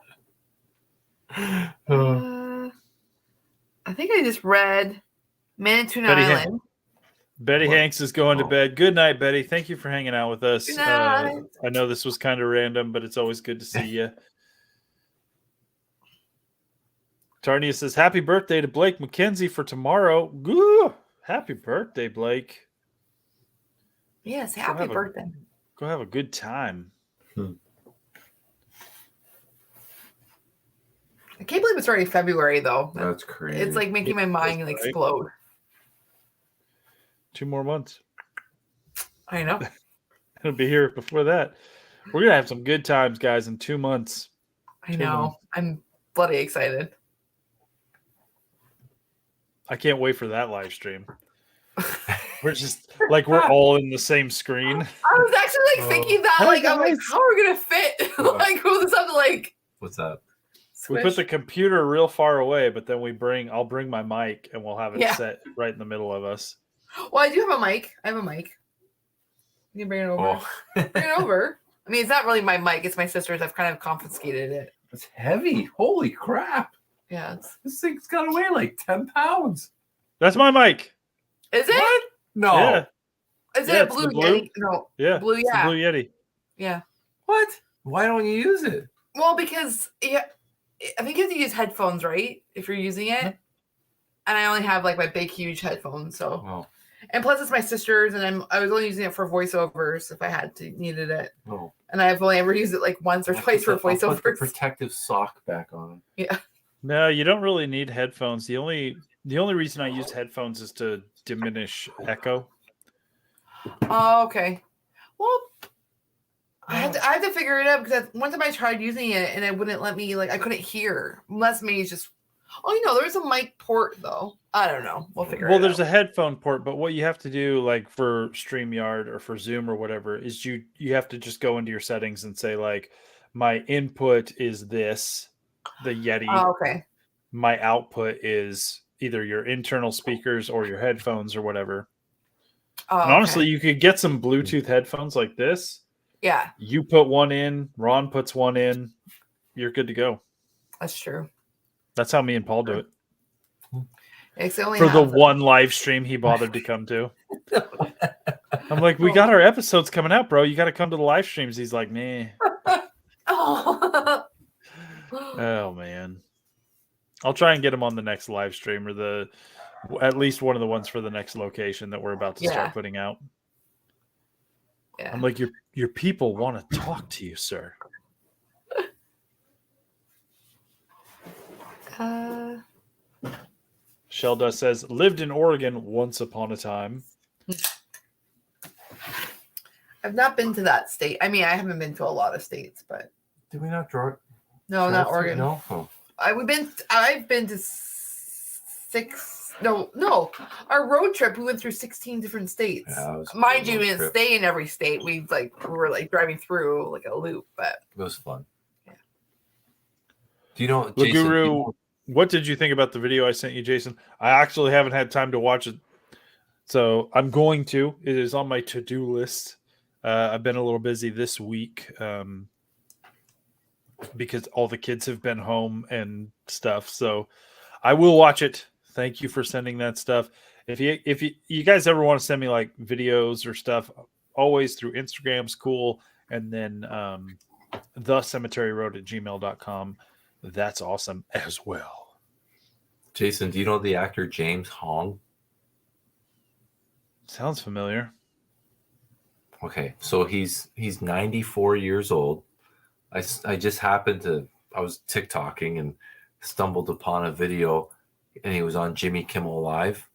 think I just read Manitoulin Island. Betty Hanks is going to bed. Good night, Betty. Thank you for hanging out with us. Good night. I know this was kind of random, but it's always good to see you. Tarnia says, happy birthday to Blake McKenzie for tomorrow. Goo! Happy birthday, Blake. Yes, happy birthday. Go have a good time. I can't believe it's already February, though. That's crazy. It's like making my mind explode. 2 more months. I know. It'll be here before that. We're going to have some good times, guys, in 2 months. I know. I'm bloody excited. I can't wait for that live stream. We're just like we're all in the same screen. I was actually thinking that, I'm like, how are we gonna fit? Like, who's this up? Like, what's that? We put the computer real far away, but then I'll bring my mic and we'll have it set right in the middle of us. Well, I do have a mic. I have a mic. You can bring it over. Bring it over. I mean, it's not really my mic. It's my sister's. I've kind of confiscated it. It's heavy. Holy crap. Yeah. This thing's got to weigh like 10 pounds. That's my mic. Is it? What? No. Yeah. Is it a blue Yeti? No. Yeah. Blue, it's the Blue Yeti. Yeah. What? Why don't you use it? Well, because I think you have to use headphones, right? If you're using it. And I only have like my big, huge headphones. So. Oh. And plus, it's my sister's, and I was only using it for voiceovers if I needed it. Oh. And I've only ever used it like once or twice for voiceovers. I'll put the protective sock back on. Yeah. No, you don't really need headphones. The only reason I use headphones is to diminish echo. Oh, okay. Well, I had to figure it out because one time I tried using it and it wouldn't let me, like, I couldn't hear. Unless maybe it's just, Oh, there's a mic port though. I don't know. We'll figure it out. Well, there's a headphone port, but what you have to do, like for StreamYard or for Zoom or whatever, is you have to just go into your settings and say like, my input is this, the Yeti. Oh, okay. My output is either your internal speakers or your headphones or whatever. Oh, and honestly, you could get some Bluetooth headphones like this. Yeah. You put one in, Ron puts one in, you're good to go. That's true. That's how me and Paul do it. For the one live stream he bothered to come to. I'm like, we got our episodes coming out, bro. You got to come to the live streams. He's like, nah. Oh man. I'll try and get him on the next live stream or at least one of the ones for the next location that we're about to start putting out. Yeah. I'm like, your people want to talk to you, sir. Shelda says, lived in Oregon once upon a time. I've not been to that state. I mean, I haven't been to a lot of states, but did we not draw? No, not Oregon. No. Oh. I've been to 6. No. Our road trip, we went through 16 different states. Yeah, mind you, we didn't stay in every state. We were driving through like a loop, but it was fun. Yeah. Do you know, Jason, Guru? What did you think about the video I sent you, Jason? I actually haven't had time to watch it, so I'm going to. It is on my to-do list. I've been a little busy this week because all the kids have been home and stuff. So I will watch it. Thank you for sending that stuff. If you guys ever want to send me like videos or stuff, always through Instagram's cool. And then thecemeteryroad@gmail.com. That's awesome as well. Jason, do you know the actor James Hong? Sounds familiar. Okay, so he's 94 years old. I just happened to, I was TikToking and stumbled upon a video, and he was on Jimmy Kimmel Live.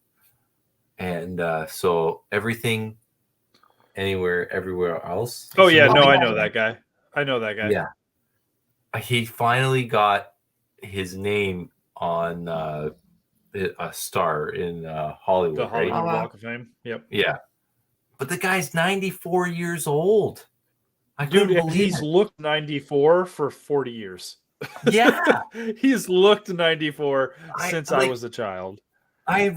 And so Everything, Anywhere, Everywhere Else. Oh yeah, no, I know that guy. Yeah. He finally got his name on a star in Hollywood. The Hollywood Walk of Fame. Yep. Yeah. But the guy's 94 years old. He's looked 94 for 40 years. Yeah. He's looked 94 since I was a child. I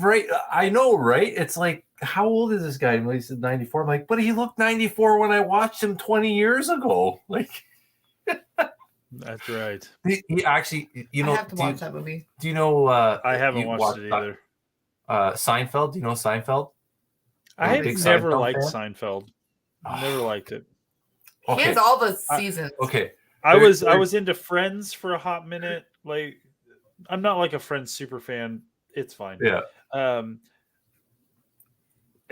know, right? It's like, how old is this guy? When he said 94, I'm like, but he looked 94 when I watched him 20 years ago. Like, that's right. He actually, I have to watch that movie. Do you know? I haven't watched it either. Seinfeld. Do you know Seinfeld? I never liked Seinfeld. Never liked it. Okay. He has all the seasons. Okay. I was into Friends for a hot minute. Like, I'm not like a Friends super fan. It's fine. Yeah.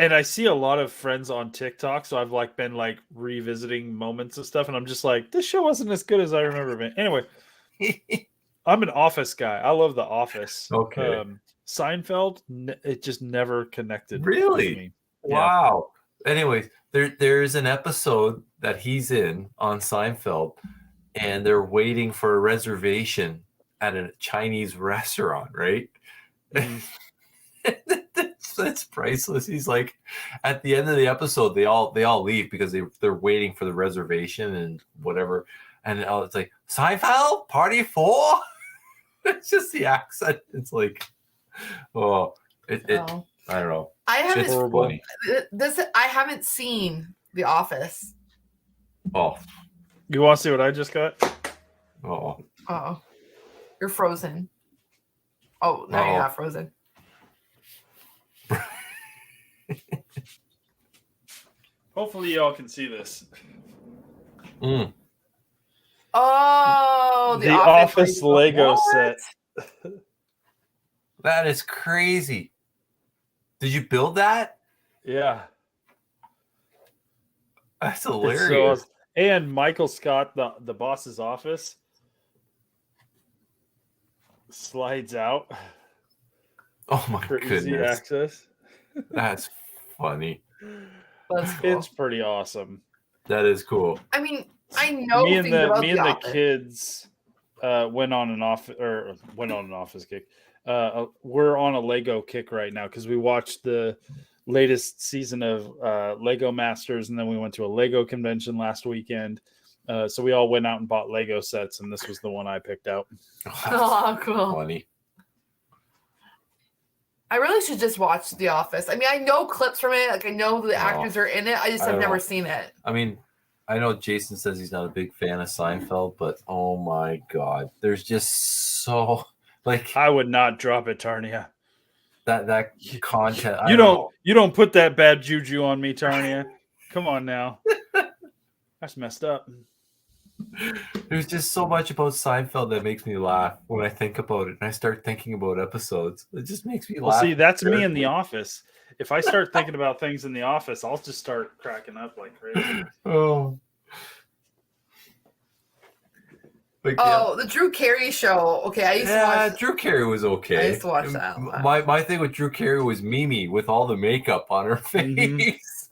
And I see a lot of Friends on TikTok, so I've been revisiting moments of stuff, and I'm just like, this show wasn't as good as I remember it. Anyway, I'm an Office guy. I love The Office. Okay. Seinfeld, it just never connected. Really? With me. Wow. Yeah. Anyways, there's an episode that he's in on Seinfeld, and they're waiting for a reservation at a Chinese restaurant, right? Mm. That's priceless. He's like, at the end of the episode, they all leave because they're waiting for the reservation and whatever. And it's like, Seinfeld party 4. It's just the accent. It's like, I don't know. I haven't seen The Office. Oh, you want to see what I just got? Oh, you're frozen. Oh, no, you're not frozen. Hopefully y'all can see this. Mm. Oh, the Office Lego set. That is crazy. Did you build that? Yeah. That's hilarious. And Michael Scott, the boss's office, slides out. Oh my goodness. Easy access. That's funny. That's cool. It's pretty awesome. That is cool. I mean, I know me and the kids went on an office kick. We're on a Lego kick right now because we watched the latest season of Lego Masters, and then we went to a Lego convention last weekend. So we all went out and bought Lego sets, and this was the one I picked out. Oh, cool. Funny. I really should just watch The Office. I mean, I know clips from it. Like, I know the actors are in it. I just have never seen it. I mean, I know Jason says he's not a big fan of Seinfeld, but oh my God, there's just so like I would not drop it, Tarnia. That content. You don't put that bad juju on me, Tarnia. Come on now. That's messed up. There's just so much about Seinfeld that makes me laugh when I think about it, and I start thinking about episodes. It just makes me laugh. Well, see, that's me in The Office. If I start thinking about things in The Office, I'll just start cracking up like crazy. Oh. The Drew Carey show. Okay, I used to watch. Drew Carey was okay. I used to watch that. My thing with Drew Carey was Mimi with all the makeup on her face.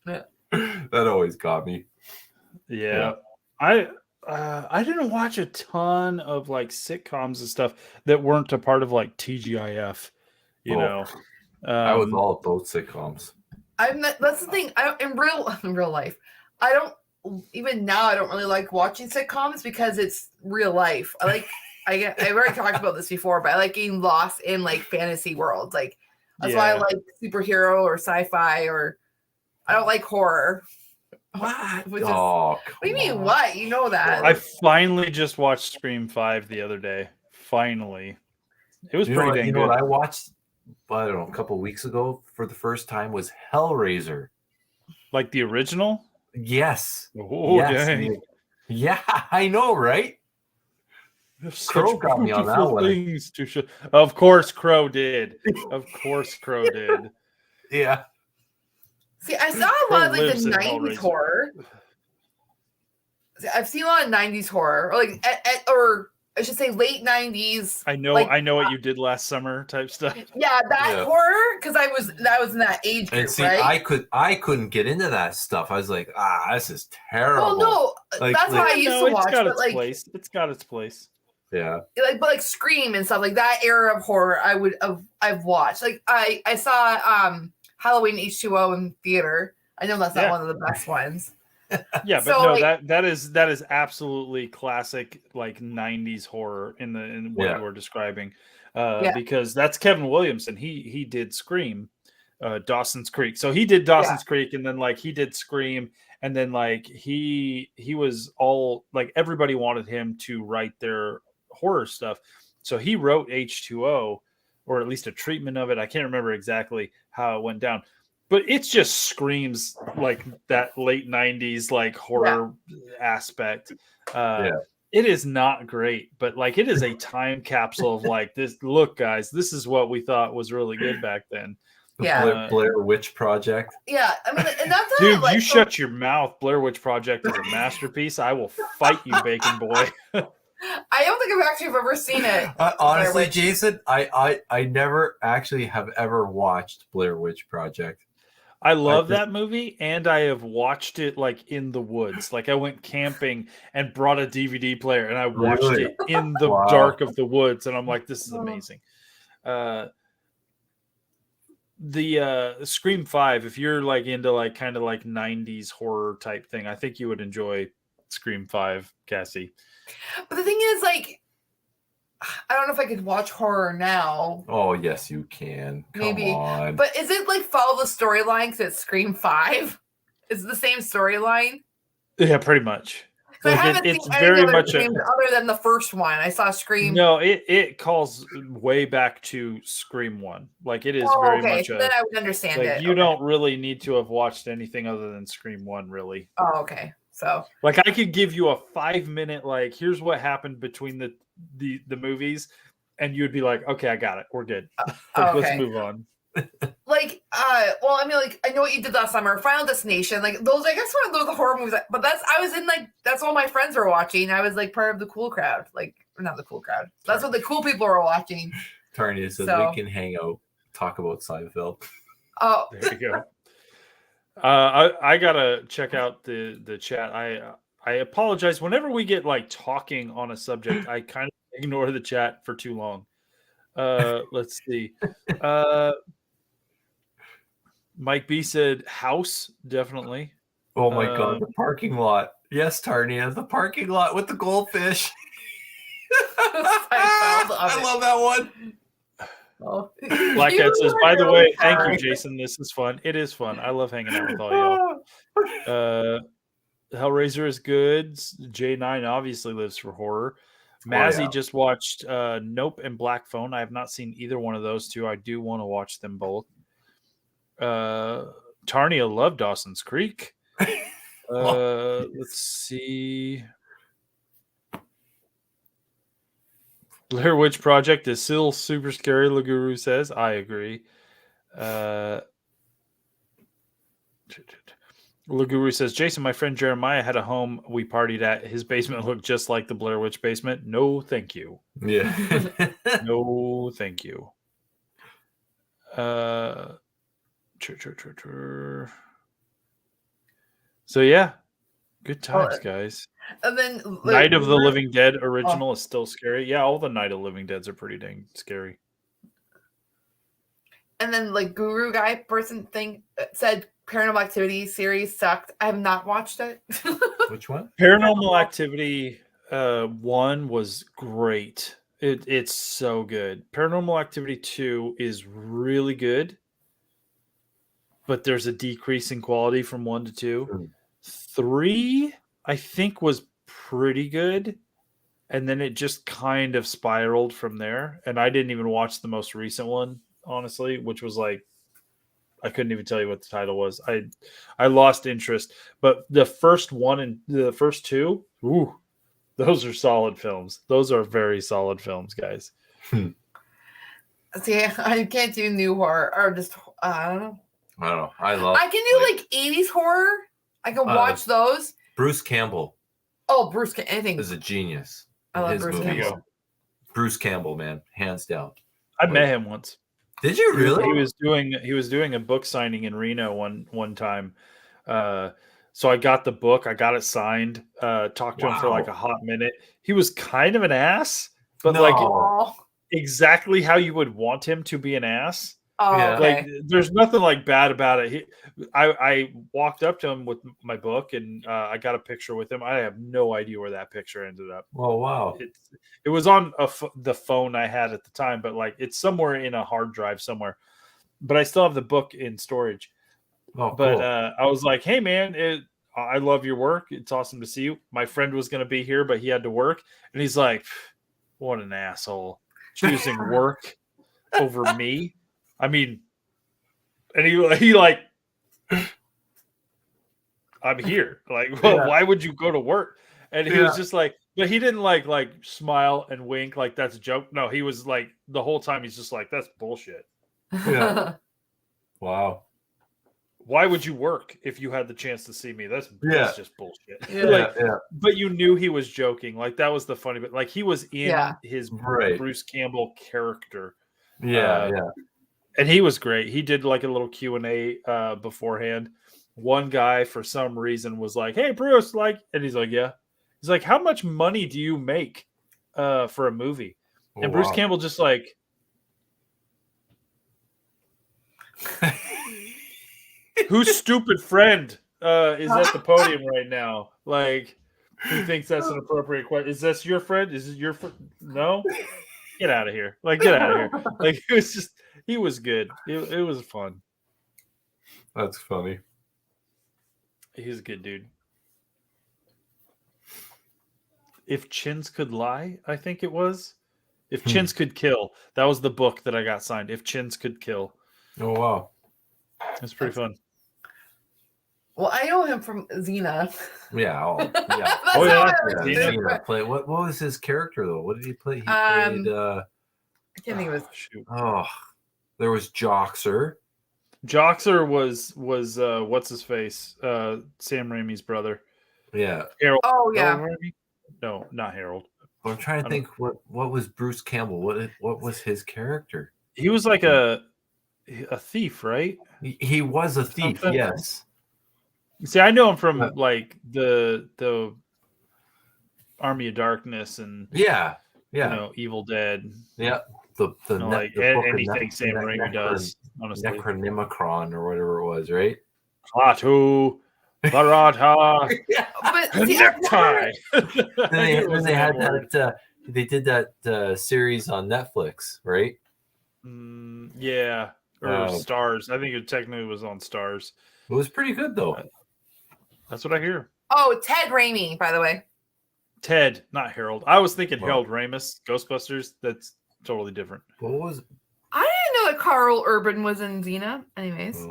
Yeah. That always got me. Yeah. I didn't watch a ton of like sitcoms and stuff that weren't a part of like TGIF. You know, I was all about sitcoms. That's the thing. In real life, I don't. Even now, I don't really like watching sitcoms because it's real life. I've already talked about this before, but I like getting lost in like fantasy worlds. Like that's why I like superhero or sci-fi, or I don't like horror. What? What do you mean? What? You know that? I finally just watched Scream 5 the other day. Finally, it was pretty dang good. What I watched, I don't know, a couple of weeks ago for the first time was Hellraiser. Like the original? Yes. Oh, yes. Dang. Yeah, I know, right? Crow got me on that one. Of course, Crow did. Of course, Crow did. Yeah. See, I saw a lot of like the 90s horror. I've seen a lot of 90s horror, or I should say late 90s. I know what you did last summer type stuff. Yeah, horror, because I was in that age group, and see, right? I couldn't get into that stuff. I was like, this is terrible. Well, no, that's what I used to watch. It's got its place. Yeah. But Scream and stuff like that era of horror, I've watched. Like I saw Halloween H2O in theater. I know that's not one of the best ones. Yeah, but that is absolutely classic like 90s horror in what you were describing. Because that's Kevin Williamson. He did Scream, Dawson's Creek. So he did Dawson's Creek, and then like he did Scream, and then like he was all like everybody wanted him to write their horror stuff. So he wrote H2O, or at least a treatment of it. I can't remember exactly how it went down. But it just screams like that late 90s like horror aspect. It is not great, but like it is a time capsule of like this. Look, guys, this is what we thought was really good back then. The Blair Witch Project. Yeah, I mean, and that's dude. You shut your mouth. Blair Witch Project is a masterpiece. I will fight you, Bacon Boy. I don't think I've actually ever seen it. Honestly, Jason, I never actually have ever watched Blair Witch Project. I love that movie, and I have watched it like in the woods. Like I went camping and brought a DVD player, and I watched it in the dark of the woods, and I'm like, this is amazing. The Scream 5, if you're like into like kind of like 90s horror type thing, I think you would enjoy Scream 5, Cassie. But the thing is, like, I don't know if I could watch horror now. Oh, yes, you can. Come on. But is it like follow the storyline because it's Scream 5? Is it the same storyline? Yeah, pretty much. Like, I haven't seen any other games other than the first one. I saw Scream. No, it calls way back to Scream 1. Like it is very much. So then I would understand it. You don't really need to have watched anything other than Scream 1, really. Oh, okay. So like I could give you a 5-minute like here's what happened between the movies, and you'd be like, okay, I got it. We're good. Let's move on. Like, well, I mean, like, I know what you did last summer. Final Destination, like those. I guess one of those horror movies. But I was in like that's all my friends were watching. I was like part of the cool crowd. Like, not the cool crowd. That's what the cool people were watching. Tarnia says we can hang out, talk about Seinfeld. Oh, there you go. I gotta check out the chat. I apologize. Whenever we get like talking on a subject, I kind of ignore the chat for too long. Let's see. Mike B said house, definitely. Oh my god, the parking lot. Yes, Tarnia, the parking lot with the goldfish. I love that one. Oh. Black Cat says, by the way, thank you, Jason. This is fun. It is fun. I love hanging out with all y'all. Hellraiser is good. J9 obviously lives for horror. Mazzy just watched Nope and Black Phone. I have not seen either one of those two. I do want to watch them both. Tarnia loved Dawson's Creek. Let's see. Blair Witch Project is still super scary, Laguru says. I agree. Laguru says, Jason, my friend Jeremiah had a home we partied at. His basement looked just like the Blair Witch basement. No, thank you. Yeah. No, thank you. So, yeah. Good times, guys. And then Night of the Living Dead original is still scary. Yeah, all the Night of the Living Deads are pretty dang scary. And then like Guru guy person thing said Paranormal Activity series sucked. I have not watched it. Which one? Paranormal Activity 1 was great. It's so good. Paranormal Activity 2 is really good, but there's a decrease in quality from 1 to 2. 3, I think, was pretty good, and then it just kind of spiraled from there. And I didn't even watch the most recent one, honestly, which was like, I couldn't even tell you what the title was. I lost interest. But the first one and the first two, those are solid films. Those are very solid films, guys. See, I can't do new horror or just I don't know. I can do like 80s horror. I can watch those. Bruce Campbell. Oh, Bruce Campbell. Anything is a genius. I love Bruce Campbell. Bruce Campbell, man, hands down. I met him once. Did you really? He was doing a book signing in Reno one time. So I got the book, I got it signed, talked to him for like a hot minute. He was kind of an ass, but like exactly how you would want him to be an ass. Oh, yeah. Like there's nothing like bad about it. I walked up to him with my book and I got a picture with him. I have no idea where that picture ended up. Oh wow! It was on the phone I had at the time, but like it's somewhere in a hard drive somewhere. But I still have the book in storage. Oh, but cool. I was like, hey man, I love your work. It's awesome to see you. My friend was going to be here, but he had to work, and he's like, what an asshole, choosing work over me. I mean, and he like, I'm here. Like, well, why would you go to work? And he was just like, but he didn't like smile and wink like that's a joke. No, he was like the whole time he's just like, that's bullshit. Yeah. Wow. Why would you work if you had the chance to see me? That's just bullshit. Yeah. But you knew he was joking. Like that was the funny bit. Like he was in his Bruce Campbell character. Yeah. And he was great. He did like a little Q&A beforehand. One guy for some reason was like, hey Bruce, like, and he's like, yeah. He's like, how much money do you make for a movie? And Bruce Campbell just like, whose stupid friend is at the podium right now? Like, who thinks that's an appropriate question? Is this your friend? Is it your friend? No? Get out of here. Like, get out of here. Like, it was just, he was good. It was fun. That's funny. He's a good dude. If Chins Could Lie, I think it was. If Chins Could Kill. That was the book that I got signed. If Chins Could Kill. Oh, wow. It's pretty fun. Well, I know him from Xena. Yeah. Xena play. What was his character though? What did he play? He played. I can't think of his. Shoot. Oh, there was Joxer. Joxer was what's his face? Sam Raimi's brother. Yeah. Harold. Oh yeah. Harold Raimi? No, not Harold. I'm trying to think. What was Bruce Campbell? What was his character? He was like a thief, right? He was a thief. Yes. See, I know him from like the Army of Darkness and yeah. Evil Dead. Yeah. The like the book of anything Sam Raimi does, honestly. Necronomicron or whatever it was, right? Klaatu, Barata, But see, necktie. Then they had that. They did that series on Netflix, right? Yeah, or Stars. I think it technically was on Stars. It was pretty good though. That's what I hear. Oh, Ted Raimi, by the way. Ted, not Harold. I was thinking Harold Ramis, Ghostbusters. That's totally different. What was? I didn't know that Carl Urban was in Xena. Anyways,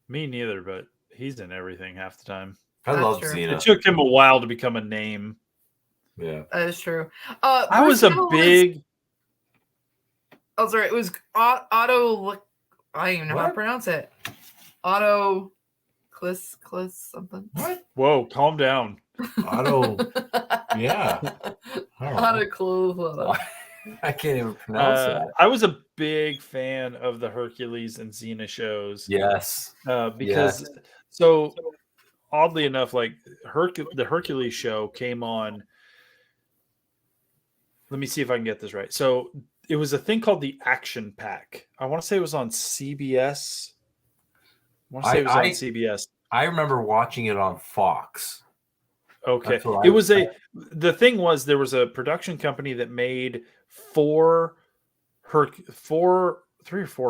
me neither. But he's in everything half the time. I love Xena. It took him a while to become a name. Yeah, that is true. I was a big. Oh, sorry. It was Otto. I don't even know how to pronounce it. Otto. Cliss something. What? Whoa! Calm down. Otto. Yeah. Otto. I can't even pronounce that. I was a big fan of the Hercules and Xena shows. Yes. Because so oddly enough, like the Hercules show came on. Let me see if I can get this right. So it was a thing called the Action Pack. I want to say it was on CBS. I want to say it was on CBS. I remember watching it on Fox. Okay. The thing was there was a production company that made three or four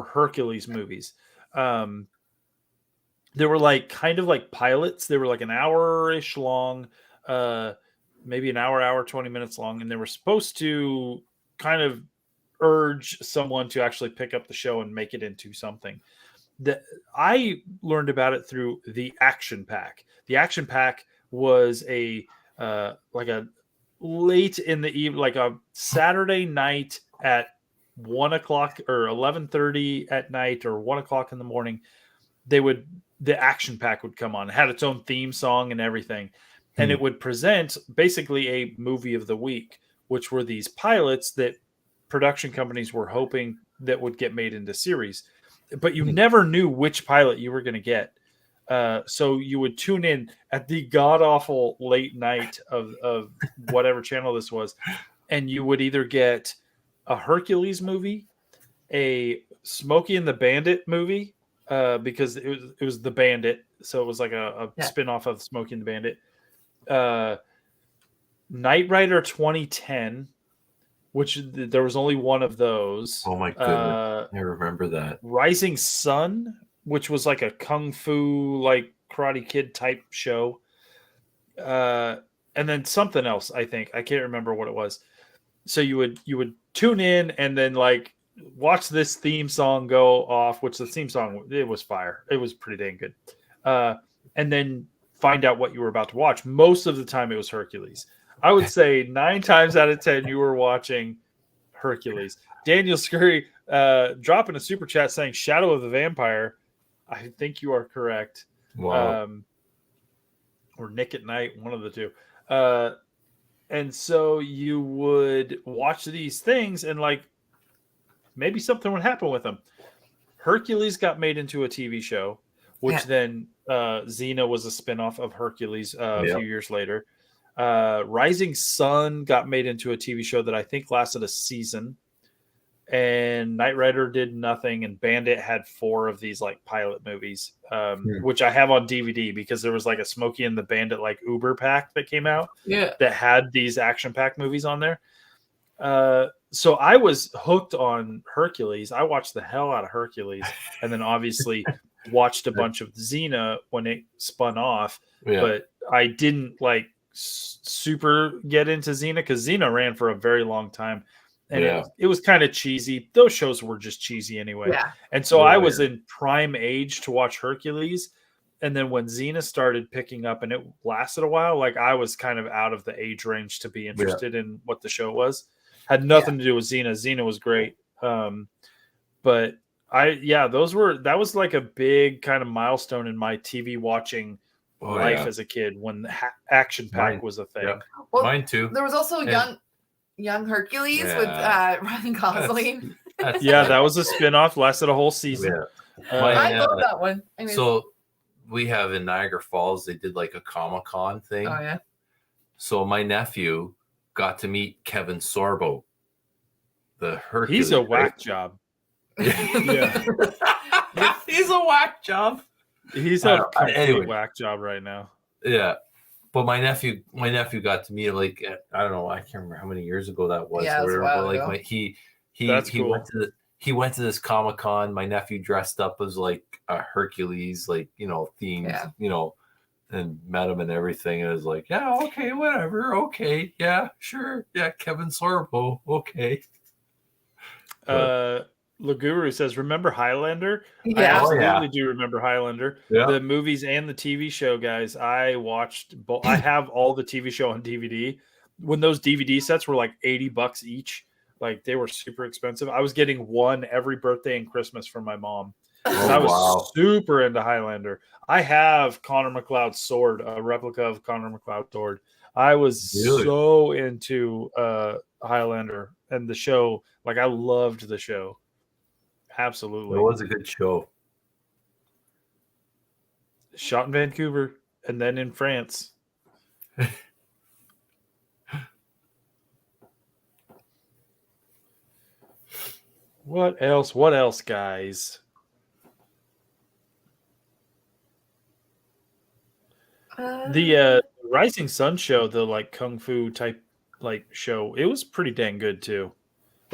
Hercules movies. They were like kind of like pilots. They were like an hour-ish long, maybe an hour, 20 minutes long. And they were supposed to kind of urge someone to actually pick up the show and make it into something. I learned about it through the Action Pack. The Action Pack was like a late in the evening, like a Saturday night at 1 o'clock or 11:30 at night or 1 o'clock in the morning. The Action Pack would come on. It had its own theme song and everything. And it would present basically a movie of the week, which were these pilots that production companies were hoping that would get made into series. But you never knew which pilot you were going to get. So you would tune in at the god-awful late night of whatever channel this was, and you would either get a Hercules movie, a Smokey and the Bandit movie, because it was the Bandit, so it was like a spin-off of Smokey and the Bandit. Knight Rider 2010, which there was only one of those. Oh my goodness, I remember that. Rising Sun, which was like a kung fu, like Karate Kid type show. And then something else, I think. I can't remember what it was. So you would tune in and then like watch this theme song go off, which the theme song, it was fire. It was pretty dang good. And then find out what you were about to watch. Most of the time it was Hercules. I would say 9 times out of 10 you were watching Hercules. Daniel Scurry dropping a super chat saying Shadow of the Vampire. I think you are correct. Wow. Or Nick at Night, one of the two. And so you would watch these things and like maybe something would happen with them. Hercules got made into a TV show, which then Xena was a spinoff of Hercules a few years later. Rising Sun got made into a TV show that I think lasted a season. And Knight Rider did nothing, and Bandit had 4 of these like pilot movies, which I have on DVD because there was like a Smokey and the Bandit like Uber pack that came out that had these Action Pack movies on there. So I was hooked on Hercules. I watched the hell out of Hercules, and then obviously watched a bunch of Xena when it spun off. But I didn't like super get into Xena because Xena ran for a very long time. And it was kind of cheesy. Those shows were just cheesy anyway. Yeah. And so I was in prime age to watch Hercules. And then when Xena started picking up and it lasted a while, like I was kind of out of the age range to be interested in what the show was. Had nothing to do with Xena. Xena was great. But that was like a big kind of milestone in my TV watching life as a kid when the Action Pack was a thing. Yeah. Well, mine too. There was also Young Hercules with Ryan Gosling. That was a spinoff, lasted a whole season. I love that one. So we have in Niagara Falls, they did like a Comic-Con thing. Oh yeah. So my nephew got to meet Kevin Sorbo, the Hercules. He's a whack job. Yeah. He's a whack job. He's a complete whack job right now. Yeah. But my nephew got to meet him like I don't know, I can't remember how many years ago that was. Yeah, it was a while ago. He cool. went to this Comic-Con. My nephew dressed up as like a Hercules, like, themed, and met him and everything. And it was like, yeah, okay, whatever, okay, yeah, sure, yeah, Kevin Sorbo, okay. Laguru says, remember Highlander? Yeah. I absolutely do remember Highlander. Yeah. The movies and the TV show, guys. I watched both. I have all the TV show on DVD. When those DVD sets were like $80 each, like they were super expensive. I was getting one every birthday and Christmas from my mom. I was super into Highlander. I have Connor McLeod's sword, a replica of Connor McLeod's sword. I was so into Highlander and the show. Like, I loved the show. Absolutely. It was a good show. Shot in Vancouver and then in France. What else? What else, guys? The Rising Sun show, the like kung fu type like show, it was pretty dang good too.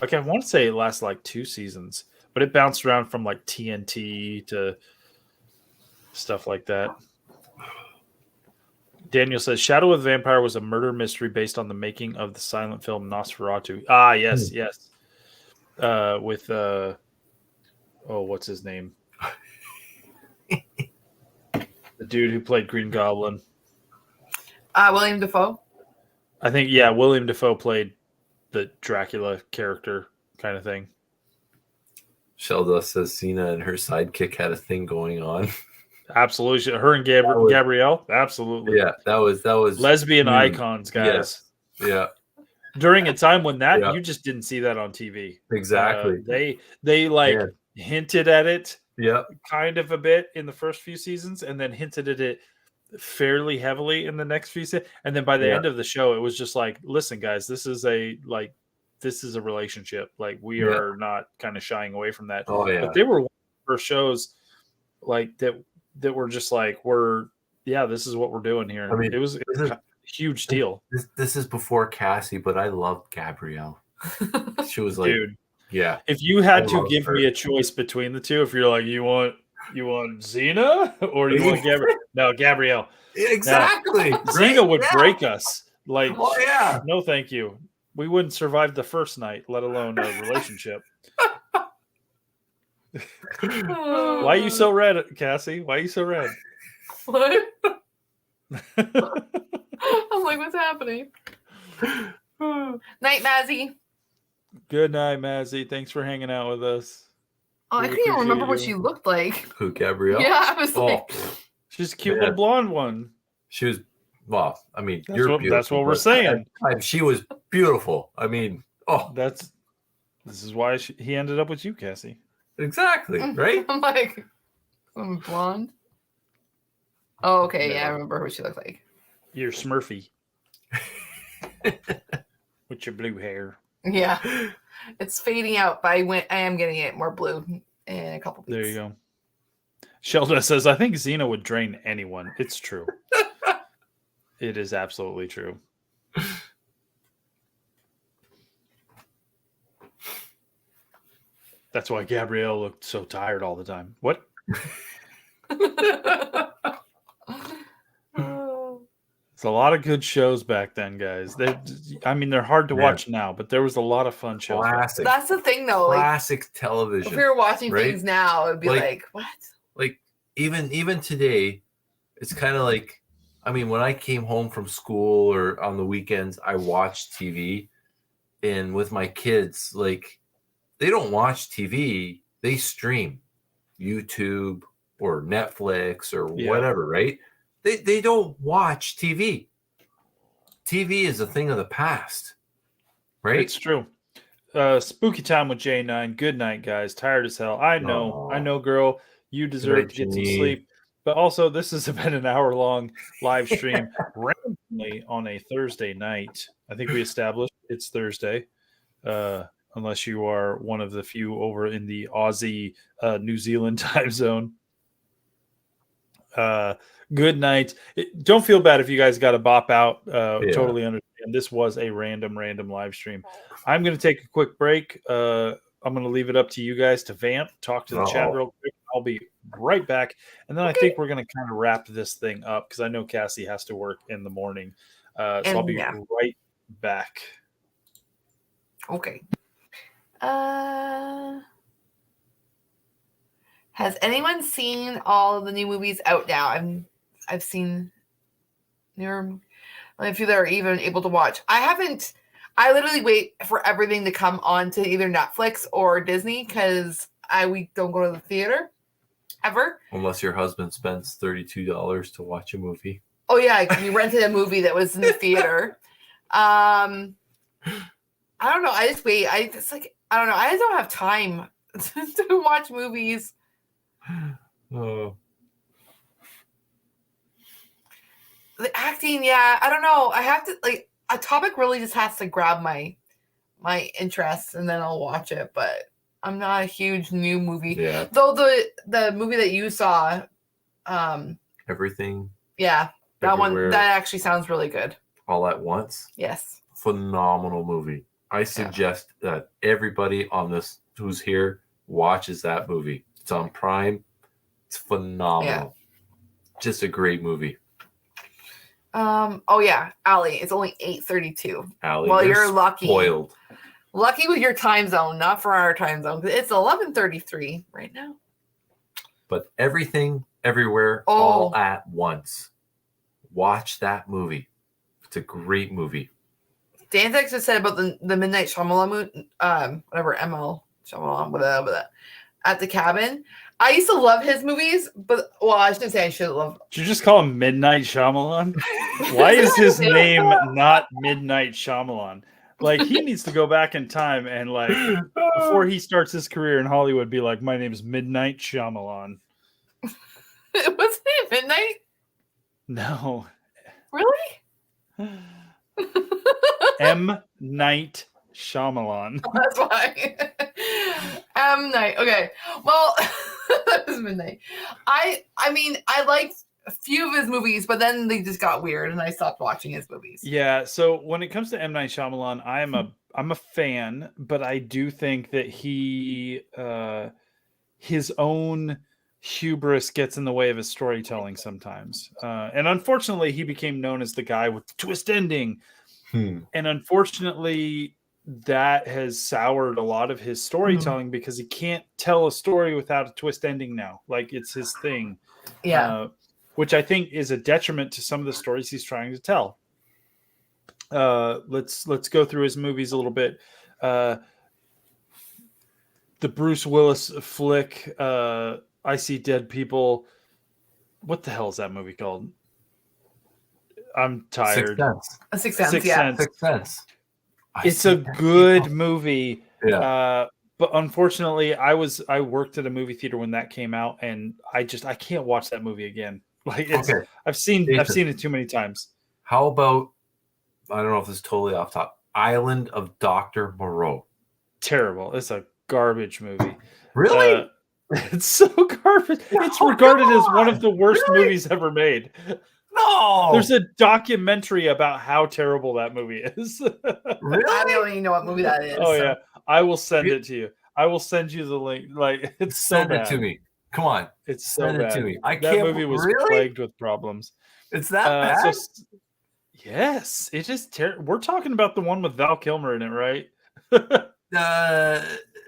Like, I want to say it lasts like 2 seasons, but it bounced around from like TNT to stuff like that. Daniel says Shadow of the Vampire was a murder mystery based on the making of the silent film Nosferatu. Ah, yes, yes. With what's his name? The dude who played Green Goblin. William Dafoe. I think, yeah, William Dafoe played the Dracula character kind of thing. Shelda says Cena and her sidekick had a thing going on. Absolutely. Her and Gabrielle. Absolutely. Yeah, that was lesbian icons, guys. Yes. Yeah. During a time when you just didn't see that on TV. Exactly. They hinted at it kind of a bit in the first few seasons and then hinted at it fairly heavily in the next few seasons. And then by the end of the show, it was just like, listen, guys, this is a relationship. Like, we are not kind of shying away from that. Oh, yeah. But they were one of the first shows like that were just like, this is what we're doing here. I mean, it was a huge deal. This is before Cassie, but I loved Gabrielle. She was like, dude, yeah. If you had to give me a choice between the two, if you're like, you want Xena or you want Gabrielle? No, Gabrielle. Exactly. Now, Xena would break us. Like, no, thank you. We wouldn't survive the first night, let alone a relationship. Why are you so red, Cassie? Why are you so red? What? I'm like, what's happening? Night, Mazzy. Good night, Mazzy. Thanks for hanging out with us. Oh, I couldn't even remember what she looked like. Who, Gabrielle? Yeah, I was like... She's a cute little blonde one. She was, well, I mean, that's what we're saying. She was beautiful. I mean, this is why he ended up with you, Cassie. Exactly, right? I'm like, I'm blonde. Oh, okay. Yeah, I remember what she looked like. You're Smurfy. With your blue hair. Yeah. It's fading out, but I am getting it more blue in a couple weeks. There you go. Shelda says, I think Xena would drain anyone. It's true. It is absolutely true. That's why Gabrielle looked so tired all the time. What? It's a lot of good shows back then, guys. They're hard to watch now, but there was a lot of fun shows. Classic. That's the thing, though. Classic television. If we were watching things now, it'd be like, what? Like, even today, it's kind of like, I mean, when I came home from school or on the weekends, I watched TV. And with my kids, like, they don't watch TV. They stream YouTube or Netflix or whatever, right? They don't watch TV. TV is a thing of the past, right? It's true. Spooky time with J9. Good night, guys. Tired as hell. I know, girl. You deserve to get some sleep. But also, this has been an hour-long live stream randomly on a Thursday night. I think we established it's Thursday, unless you are one of the few over in the Aussie, New Zealand time zone. Good night. Don't feel bad if you guys got to bop out. Totally understand. This was a random live stream. I'm going to take a quick break. I'm going to leave it up to you guys to vamp, talk to the chat real quick. I'll be right back. And then I think we're going to kind of wrap this thing up because I know Cassie has to work in the morning. So I'll be right back. Okay. Has anyone seen all of the new movies out now? I've seen newer. If you are even able to watch, I haven't. I literally wait for everything to come on to either Netflix or Disney because we don't go to the theater ever. Unless your husband spends $32 to watch a movie. Oh yeah, we rented a movie that was in the theater. I don't know. I just wait. I don't know. I just don't have time to watch movies. Oh. The acting, yeah, I don't know. I have to a topic really just has to grab my interest and then I'll watch it. But I'm not a huge new movie. Yeah. Though the movie that you saw, Everything. Yeah, that Everywhere. one that actually sounds really good. All at Once. Yes. Phenomenal movie. I suggest that everybody on this who's here watches that movie. It's on Prime. It's phenomenal. Yeah. Just a great movie. Oh yeah, Allie. It's only 8:32. Allie, well, you're lucky. Spoiled. Lucky with your time zone, not for our time zone. It's 11:33 right now. But Everything, Everywhere, All at Once. Watch that movie. It's a great movie. Dan just said about the Midnight Shyamalan movie, whatever, ML Shyamalan, whatever, at the cabin. I used to love his movies, but I shouldn't say I should love. Did you just call him Midnight Shyamalan? Why is his name not Midnight Shyamalan? Like, he needs to go back in time and, like, before he starts his career in Hollywood, be like, my name is Midnight Shyamalan. Wasn't it Midnight? No. Really? M. Night Shyamalan. Oh, that's why. M. Night. Okay. Well, that was Midnight. I mean, I liked a few of his movies, but then they just got weird, and I stopped watching his movies. Yeah. So when it comes to M. Night Shyamalan, I'm a fan, but I do think that he his own hubris gets in the way of his storytelling sometimes, and unfortunately, he became known as the guy with the twist ending. And unfortunately, that has soured a lot of his storytelling because he can't tell a story without a twist ending now. Like, it's his thing. Yeah. Which I think is a detriment to some of the stories he's trying to tell. Let's go through his movies a little bit. The Bruce Willis flick, I See Dead People. What the hell is that movie called? I'm tired. Sixth Sense. Sixth Sense. It's a good movie. Yeah. But unfortunately, I worked at a movie theater when that came out, and I can't watch that movie again. Like, I've seen it too many times. How about, I don't know if this is totally off top, Island of Dr. Moreau? Terrible. It's a garbage movie. Really? It's so garbage. It's regarded as one of the worst movies ever made. No. There's a documentary about how terrible that movie is. Really? I don't even know what movie that is. Oh, yeah. I will send it to you. I will send you the link. Like, it's so bad. Send it to me. Come on. It's so bad. Send it to me. That movie was plagued with problems. It's that bad? Yes. It is terrible. We're talking about the one with Val Kilmer in it, right?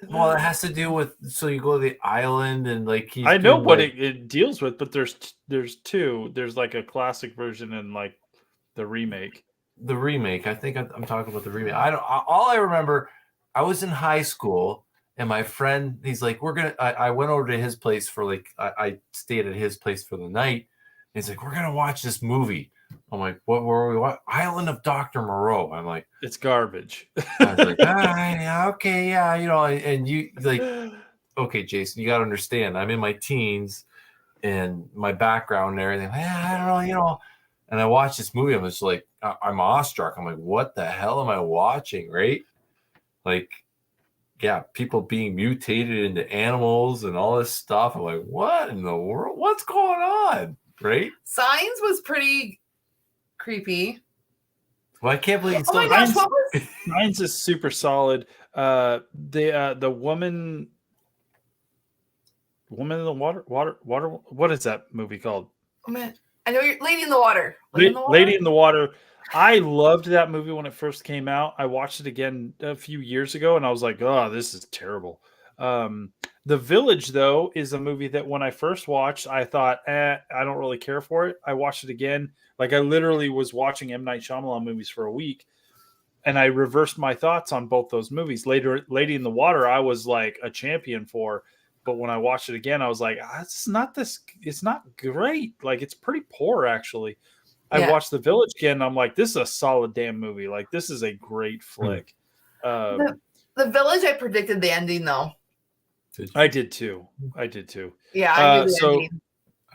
Well, it has to do with, so you go to the island and like I know what it deals with, but there's two. There's like a classic version and like the remake. The remake. I think I'm talking about the remake. All I remember, I was in high school and my friend, he's like, I went over to his place for like, I stayed at his place for the night. And he's like, we're gonna watch this movie. I'm like, what were we watching? Island of Dr. Moreau. I'm like, it's garbage. I was like, okay, yeah, and you like, okay, Jason, you gotta understand, I'm in my teens. and my background and everything. I don't know, And I watched this movie. I'm just like, I'm awestruck. I'm like, what the hell am I watching? Right? Like, yeah, people being mutated into animals and all this stuff. I'm like, what in the world? What's going on? Right? Signs was pretty creepy. Well, I can't believe Oh my gosh, what was? Signs is super solid. The woman in the water. What is that movie called? Oh man, I know you're Lady in the Water. Lady in the Water. I loved that movie when it first came out. I watched it again a few years ago, and I was like, "Oh, this is terrible." The Village, though, is a movie that when I first watched, I thought, I don't really care for it. I watched it again. Like, I literally was watching M. Night Shyamalan movies for a week, and I reversed my thoughts on both those movies. Later, Lady in the Water, I was like a champion for, but when I watched it again, I was like, it's not great. Like, it's pretty poor, actually. I watched The Village again, and I'm like, this is a solid damn movie. Like, this is a great flick. The Village, I predicted the ending, though. I did too. Yeah, I knew the so ending.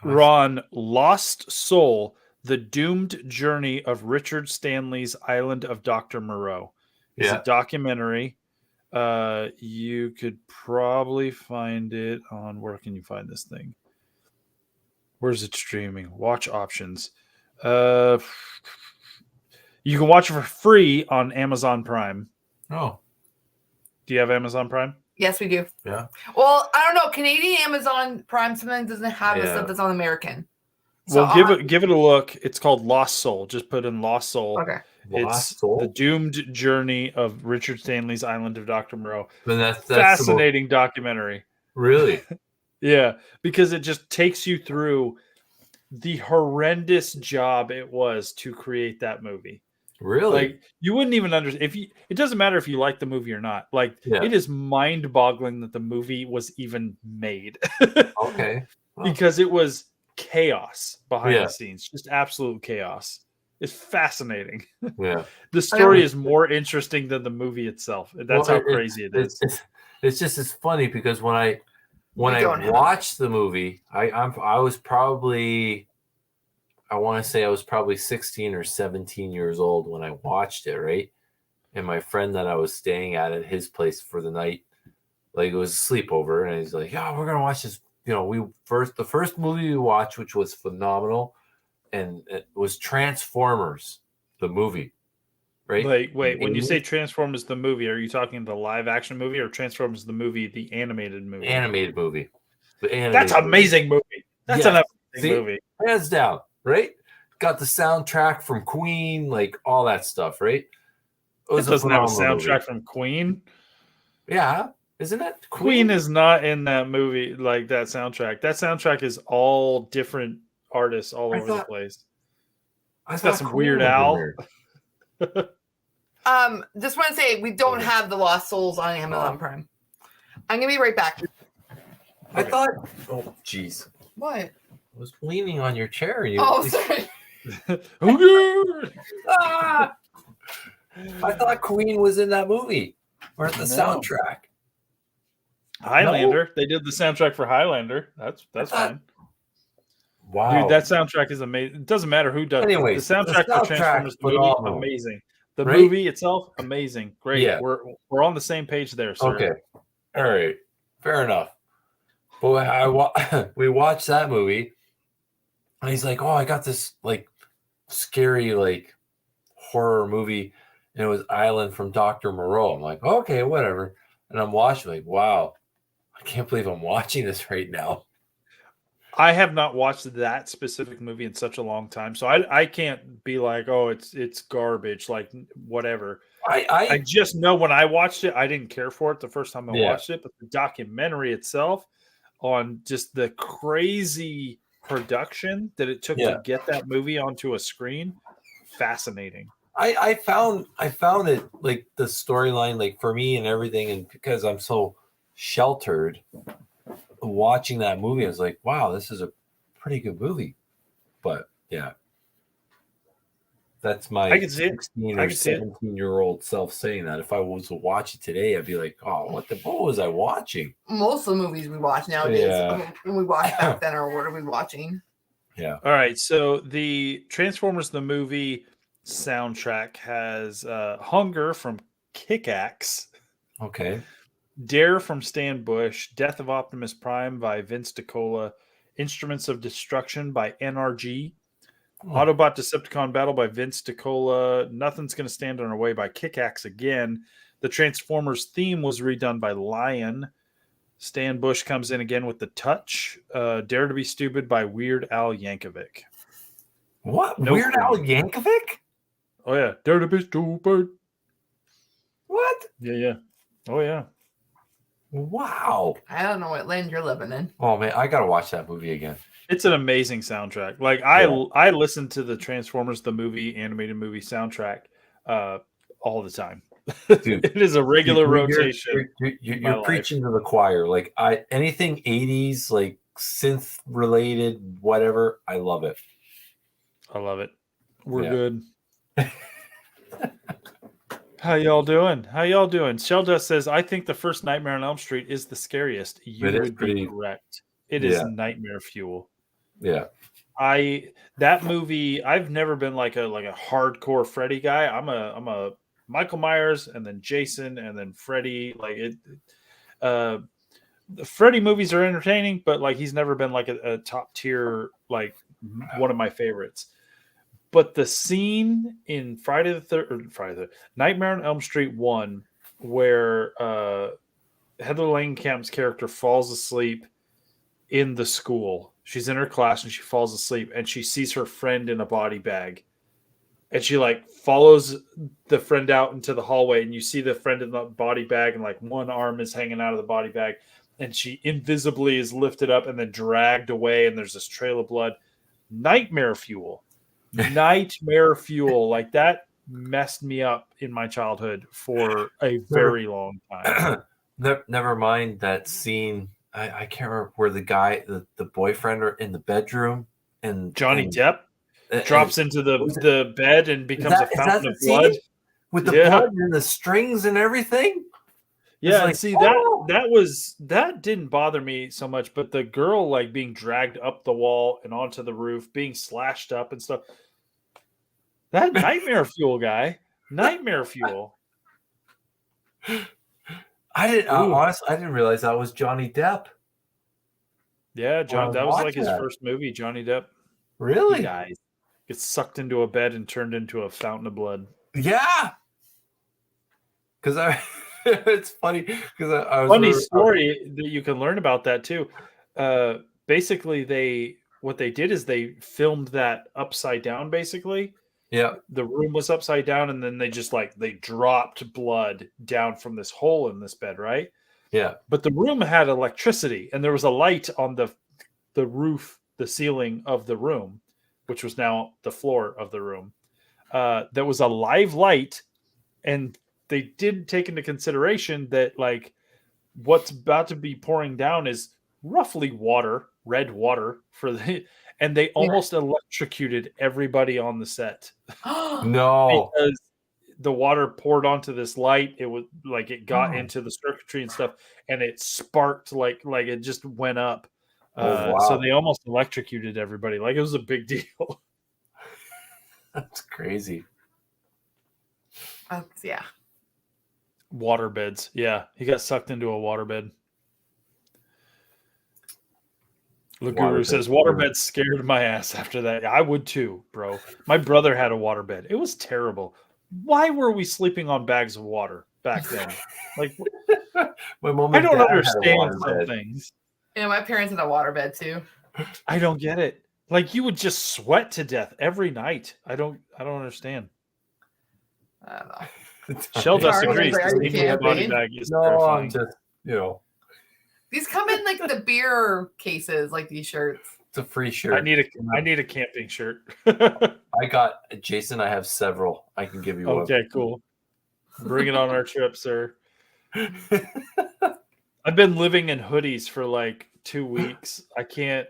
Ron, Lost Soul, The Doomed Journey of Richard Stanley's Island of Dr. Moreau. It's a documentary. You could probably find it on, where can you find this thing? Where's it streaming? Watch options. You can watch it for free on Amazon Prime. Oh. Do you have Amazon Prime? Yes, we do. Yeah. Well, I don't know. Canadian Amazon Prime sometimes doesn't have the stuff that's on American. So well, give it a look. It's called Lost Soul. Just put in Lost Soul. Okay. It's The Doomed Journey of Richard Stanley's Island of Dr. Moreau. That's fascinating documentary. Really? Yeah, because it just takes you through the horrendous job it was to create that movie. Really? Like, you wouldn't even understand it doesn't matter if you like the movie or not. Like, it is mind-boggling that the movie was even made. Okay. Well, because it was chaos behind the scenes, just absolute chaos. It's fascinating. Yeah. The story is more interesting than the movie itself. That's how crazy it is. It's funny because when I watched the movie, I was probably, I want to say I was probably 16 or 17 years old when I watched it, right? And my friend that I was staying at his place for the night, like, it was a sleepover, and he's like, "Yeah, we're gonna watch this." The first movie we watched, which was phenomenal, and it was Transformers, the movie, right? Like, wait, when you say Transformers the movie, are you talking the live action movie or Transformers the movie, the animated movie? Animated movie. That's an amazing movie. That's an amazing movie. Hands down, right? Got the soundtrack from Queen, like all that stuff, right? It doesn't have a soundtrack from Queen. Yeah, isn't it? Queen is not in that movie, like that soundtrack. That soundtrack is all different artists all over the place. It's got some Weird Al. Just want to say we don't have the Lost Souls on Amazon Prime. I'm gonna be right back. I thought. Oh, jeez. What? I was leaning on your chair. Sorry. I thought Queen was in that movie or the soundtrack. Highlander. No? They did the soundtrack for Highlander. That's fine. Wow, dude, that soundtrack is amazing. It doesn't matter who does it. Anyways, the soundtrack for Transformers the movie, amazing. The movie itself, amazing. Great. Yeah. We're on the same page there, sir. Okay. All right. Fair enough. But we watched that movie, and he's like, "Oh, I got this like scary like horror movie, and it was Island from Dr. Moreau." I'm like, "Okay, whatever." And I'm watching, like, wow, I can't believe I'm watching this right now. I have not watched that specific movie in such a long time, so I can't be like, "Oh, it's garbage," like whatever. I just know when I watched it, I didn't care for it the first time I watched it, but the documentary itself on just the crazy production that it took to get that movie onto a screen, fascinating. I found it, like, the storyline, like, for me and everything, and because I'm so sheltered watching that movie, I was like, wow, this is a pretty good movie. But yeah, That's my I can see it. 16 I or can see it. 17-year-old self saying that. If I was to watch it today, I'd be like, "Oh, what was I watching?" Most of the movies we watch nowadays, Yeah. when we watched back then, or what are we watching? Yeah. All right. So the Transformers the movie soundtrack has Hunger from Kick-Axe, Okay. Dare from Stan Bush, Death of Optimus Prime by Vince DiCola, Instruments of Destruction by NRG, Autobot Decepticon Battle by Vince DiCola, Nothing's Gonna Stand in Our Way by Kick-Axe again. The Transformers theme was redone by Lion. Stan Bush comes in again with The Touch. Dare to Be Stupid by Weird Al Yankovic. What? No Weird Al Creed. Yankovic? Oh yeah, Dare to Be Stupid. What? Yeah. Oh yeah. Wow. I don't know what land you're living in. Oh man, I gotta watch that movie again. It's an amazing soundtrack. Like I listen to the Transformers the movie animated movie soundtrack all the time. Dude, it is a regular rotation. You're preaching to the choir. Like anything 80s, like synth related, whatever. I love it. I love it. We're good. How y'all doing? Sheldust says, I think the first Nightmare on Elm Street is the scariest. You would be correct. It is nightmare fuel. Yeah. That movie, I've never been like a hardcore Freddy guy. I'm a Michael Myers and then Jason and then Freddy. Like it the Freddy movies are entertaining, but like he's never been like a top tier, like one of my favorites. But the scene in Nightmare on Elm Street 1, where Heather Langenkamp's character falls asleep in the school. She's in her class and she falls asleep and she sees her friend in a body bag. And she like follows the friend out into the hallway and you see the friend in the body bag and like one arm is hanging out of the body bag and she invisibly is lifted up and then dragged away and there's this trail of blood. Nightmare fuel. Nightmare fuel. Like that messed me up in my childhood for a very long time. Never mind that scene. I can't remember where the guy, the boyfriend, are in the bedroom and Johnny Depp drops into the bed and becomes a fountain of blood with the blood and the strings and everything. Yeah, like, see that didn't bother me so much, but the girl like being dragged up the wall and onto the roof, being slashed up and stuff. That nightmare fuel guy, nightmare fuel. I didn't realize that was Johnny Depp. Yeah, that was like his first movie, Johnny Depp. Really? He dies. Gets sucked into a bed and turned into a fountain of blood. Yeah. Because it's funny because I was funny story that you can learn about that too. Basically, what they did is they filmed that upside down. Basically, yeah, the room was upside down, and then they just they dropped blood down from this hole in this bed, right? Yeah, but the room had electricity, and there was a light on the roof, the ceiling of the room, which was now the floor of the room. That was a live light, and they did take into consideration that like what's about to be pouring down is roughly water, red water and they almost electrocuted everybody on the set. No, because the water poured onto this light. It was like it got into the circuitry and stuff, and it sparked like it just went up. Wow. So they almost electrocuted everybody. Like it was a big deal. That's crazy. Yeah. Water beds. Yeah, he got sucked into a waterbed. Guru says waterbed scared my ass after that. I would too, bro. My brother had a waterbed. It was terrible. Why were we sleeping on bags of water back then? Like, my mom. I don't understand some things. Yeah, my parents had a waterbed too. I don't get it. Like you would just sweat to death every night. I don't understand. I don't know. Shell dust agrees. Body bag is terrifying. I'm just, these come in like the beer cases, like these shirts. It's a free shirt. I need a camping shirt. I got Jason. I have several. I can give you one. Okay, cool. Bring it on our trip, sir. I've been living in hoodies for like 2 weeks. I can't.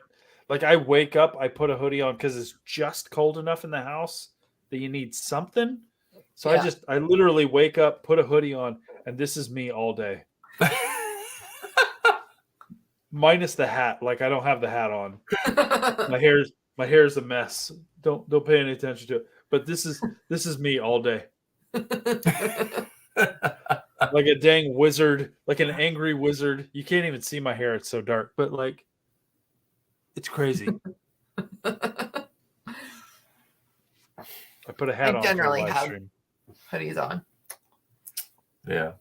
Like I wake up, I put a hoodie on because it's just cold enough in the house but you need something. So I literally wake up, put a hoodie on, and this is me all day. Minus the hat. Like I don't have the hat on. My hair's a mess. Don't pay any attention to it. But this is me all day. Like a dang wizard, like an angry wizard. You can't even see my hair, it's so dark. But like it's crazy. I put a hat on. I generally have hoodies on. Yeah.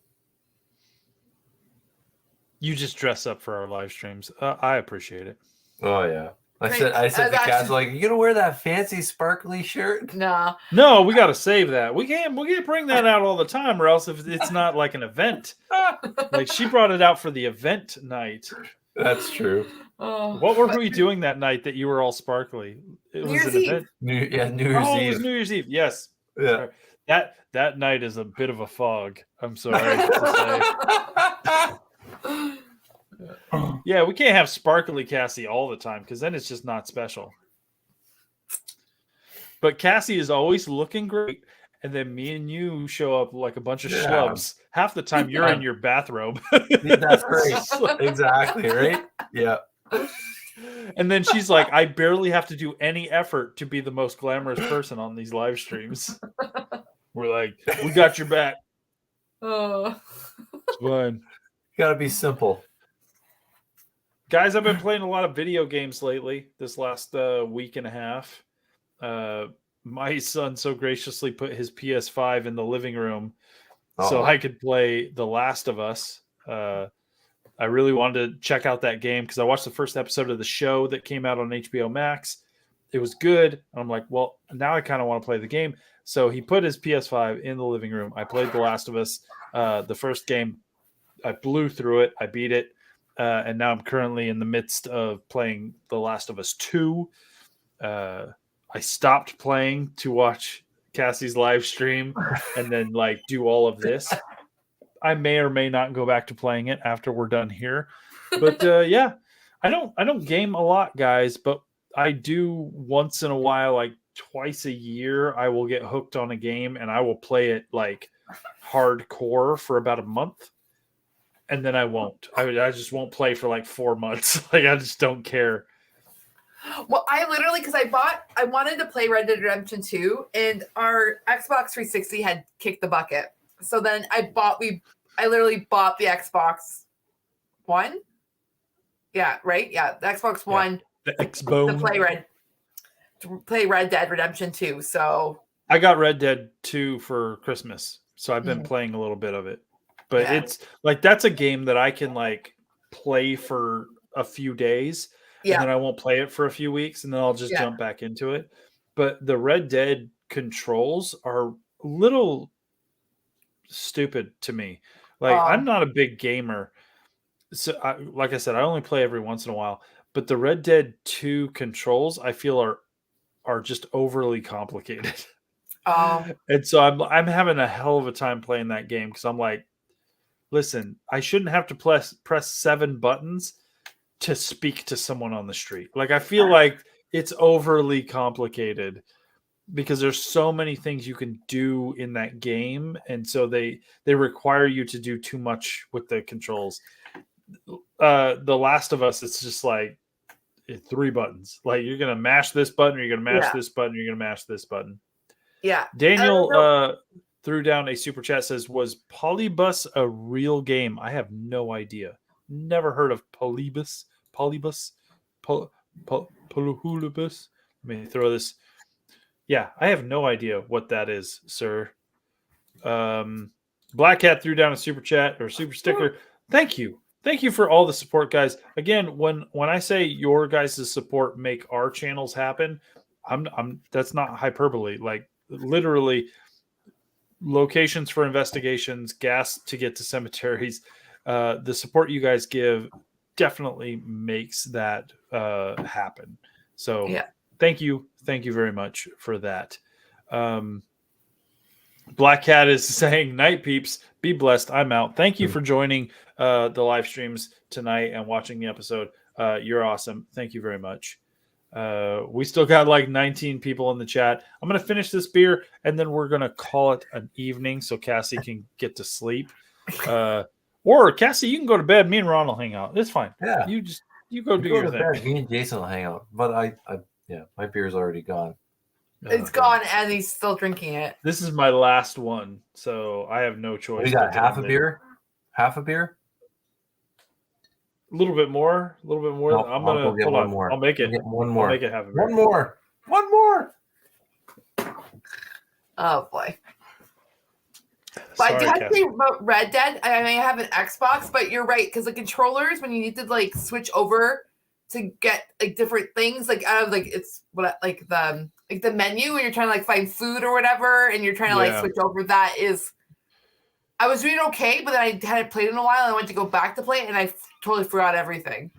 You just dress up for our live streams. I appreciate it. Oh yeah. I said to Cass, like, you gonna wear that fancy sparkly shirt? No, we got to save that. We can't bring that out all the time, or else if it's not like an event. Like she brought it out for the event night. That's true. What were we doing that night that you were all sparkly? It was an event. New Year's Eve. It was New Year's Eve. Yes. Yeah. That night is a bit of a fog. I'm sorry to say. Yeah, we can't have sparkly Cassie all the time because then it's just not special. But Cassie is always looking great, and then me and you show up like a bunch of schlubs. Half the time you're in your bathrobe. That's great. Exactly, right? Yeah. And then she's like, I barely have to do any effort to be the most glamorous person on these live streams. We're like, we got your back. Oh. It's fine. Gotta be simple. Guys, I've been playing a lot of video games lately, this last week and a half. My son so graciously put his PS5 in the living room so I could play The Last of Us. I really wanted to check out that game because I watched the first episode of the show that came out on HBO Max. It was good. I'm like, well, now I kind of want to play the game. So he put his PS5 in the living room. I played The Last of Us. The first game, I blew through it. I beat it. And now I'm currently in the midst of playing The Last of Us 2. I stopped playing to watch Cassie's live stream and then like do all of this. I may or may not go back to playing it after we're done here. But yeah, I don't game a lot, guys, but I do once in a while, like twice a year, I will get hooked on a game and I will play it like hardcore for about a month. And then I won't. I just won't play for like 4 months. Like I just don't care. Well, I literally, because I wanted to play Red Dead Redemption 2, and our Xbox 360 had kicked the bucket. So then I literally bought the Xbox One. Yeah, right? Yeah, the Xbox One. The Xbone. To play Red Dead Redemption 2. So I got Red Dead 2 for Christmas. So I've been playing a little bit of it. But it's like that's a game that I can like play for a few days. Yeah. And then I won't play it for a few weeks and then I'll just jump back into it. But the Red Dead controls are a little stupid to me. Like I'm not a big gamer. So like I said, I only play every once in a while. But the Red Dead 2 controls I feel are just overly complicated. And so I'm having a hell of a time playing that game because I'm like, listen, I shouldn't have to press 7 buttons to speak to someone on the street. Like I feel like it's overly complicated because there's so many things you can do in that game, and so they require you to do too much with the controls. The Last of Us, it's just like 3 buttons. Like you're gonna mash this button, or you're gonna mash this button, or you're gonna mash this button. Yeah. Daniel threw down a super chat, says, was Polybus a real game? I have no idea. Never heard of Polybus. Polybus. Let me throw this. Yeah, I have no idea what that is, sir. Black Cat threw down a super chat or super sticker. Thank you. Thank you for all the support, guys. Again, when I say your guys' support make our channels happen, I'm that's not hyperbole. Like literally locations for investigations, gas to get to cemeteries. The support you guys give definitely makes that happen. So thank you very much for that. Black Cat is saying, night peeps, be blessed, I'm out. Thank you for joining the live streams tonight and watching the episode. You're awesome. Thank you very much. We still got like 19 people in the chat. I'm going to finish this beer and then we're going to call it an evening so Cassie can get to sleep. Or Cassie, you can go to bed. Me and Ron will hang out. It's fine. Yeah. You go do your thing. Bed. Me and Jason will hang out. But my beer's already gone. It's gone and he's still drinking it. This is my last one, so I have no choice. We got half a beer? Half a beer? A little bit more. No, I'm gonna go get hold one on. more. I'll make it. One more. I'll make it half a beer. One more. Oh boy. But I do have to say about Red Dead. I mean, I have an Xbox, but you're right because the controllers, when you need to like switch over to get like different things, like out of like it's what like the menu when you're trying to like find food or whatever, and you're trying to like switch over. That is, I was doing okay, but then I hadn't played in a while, and I went to go back to play it, and I totally forgot everything.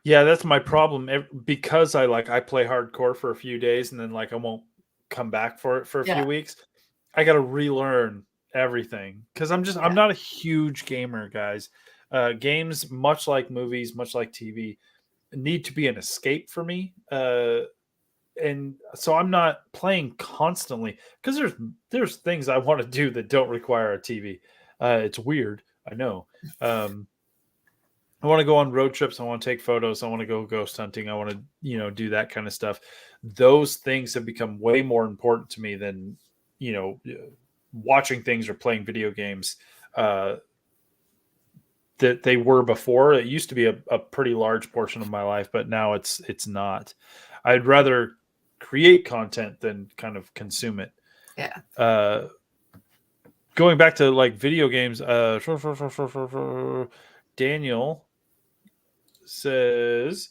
Yeah, that's my problem because I play hardcore for a few days and then like I won't come back for it for a few weeks. I got to relearn everything because I'm not a huge gamer, guys. Games, much like movies, much like TV, need to be an escape for me. And so I'm not playing constantly because there's things I want to do that don't require a TV. It's weird, I know. I want to go on road trips. I want to take photos. I want to go ghost hunting. I want to, do that kind of stuff. Those things have become way more important to me than, watching things or playing video games that they were before. It used to be a pretty large portion of my life, but now it's not. I'd rather create content than kind of consume it. Yeah. Going back to like video games, Daniel says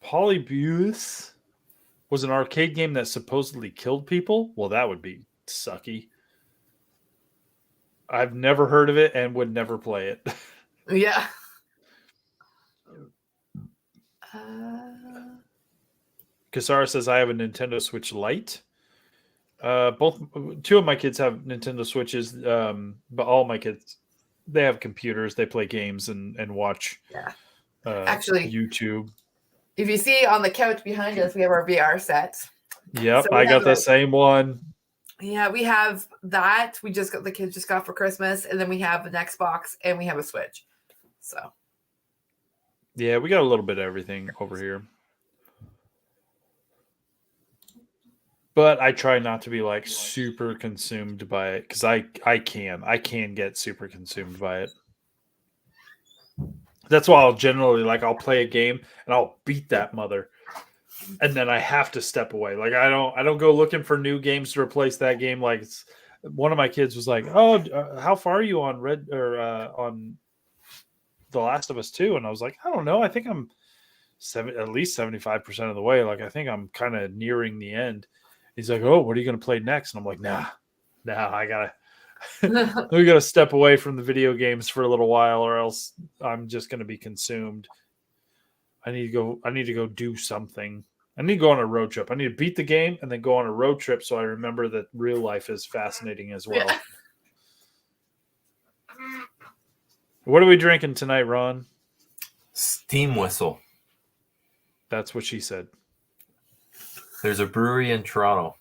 Polybus was an arcade game that supposedly killed people. Well, that would be sucky. I've never heard of it and would never play it. Yeah. Kasara says I have a Nintendo Switch Lite. Two of my kids have Nintendo Switches, but all my kids, they have computers. They play games and watch. Yeah. Actually, YouTube. If you see on the couch behind us, we have our VR set. Yep, so I got the same one. Yeah, we have that. The kids just got for Christmas, and then we have an Xbox and we have a Switch. So. Yeah, we got a little bit of everything over here. But I try not to be like super consumed by it because I can get super consumed by it. That's why I'll generally I'll play a game and I'll beat that mother, and then I have to step away. Like I don't go looking for new games to replace that game. Like one of my kids was like, "Oh, how far are you on on The Last of Us 2?" And I was like, "I don't know. I think I'm at least 75% of the way. Like I think I'm kind of nearing the end." He's like, "Oh, what are you going to play next?" And I'm like, nah, I gotta, we gotta step away from the video games for a little while, or else I'm just going to be consumed. I need to go do something. I need to go on a road trip. I need to beat the game and then go on a road trip so I remember that real life is fascinating as well. Yeah. What are we drinking tonight, Ron? Steam Whistle. That's what she said. There's a brewery in Toronto.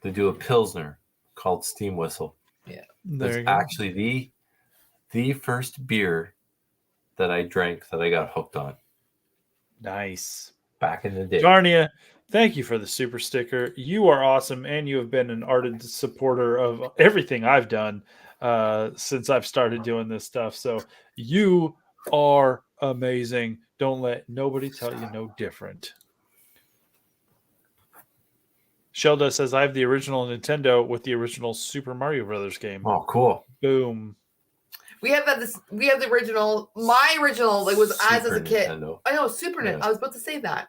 They do a Pilsner called Steam Whistle. Yeah. It's actually the first beer that I drank that I got hooked on. Nice. Back in the day. Darnia, thank you for the super sticker. You are awesome, and you have been an ardent supporter of everything I've done since I've started doing this stuff. So you are amazing. Don't let nobody tell you no different. Shelda says, I have the original Nintendo with the original Super Mario Brothers game. Oh, cool. Boom. We have the original. My original was as a kid. Nintendo. I know, Super Nintendo. I was about to say that.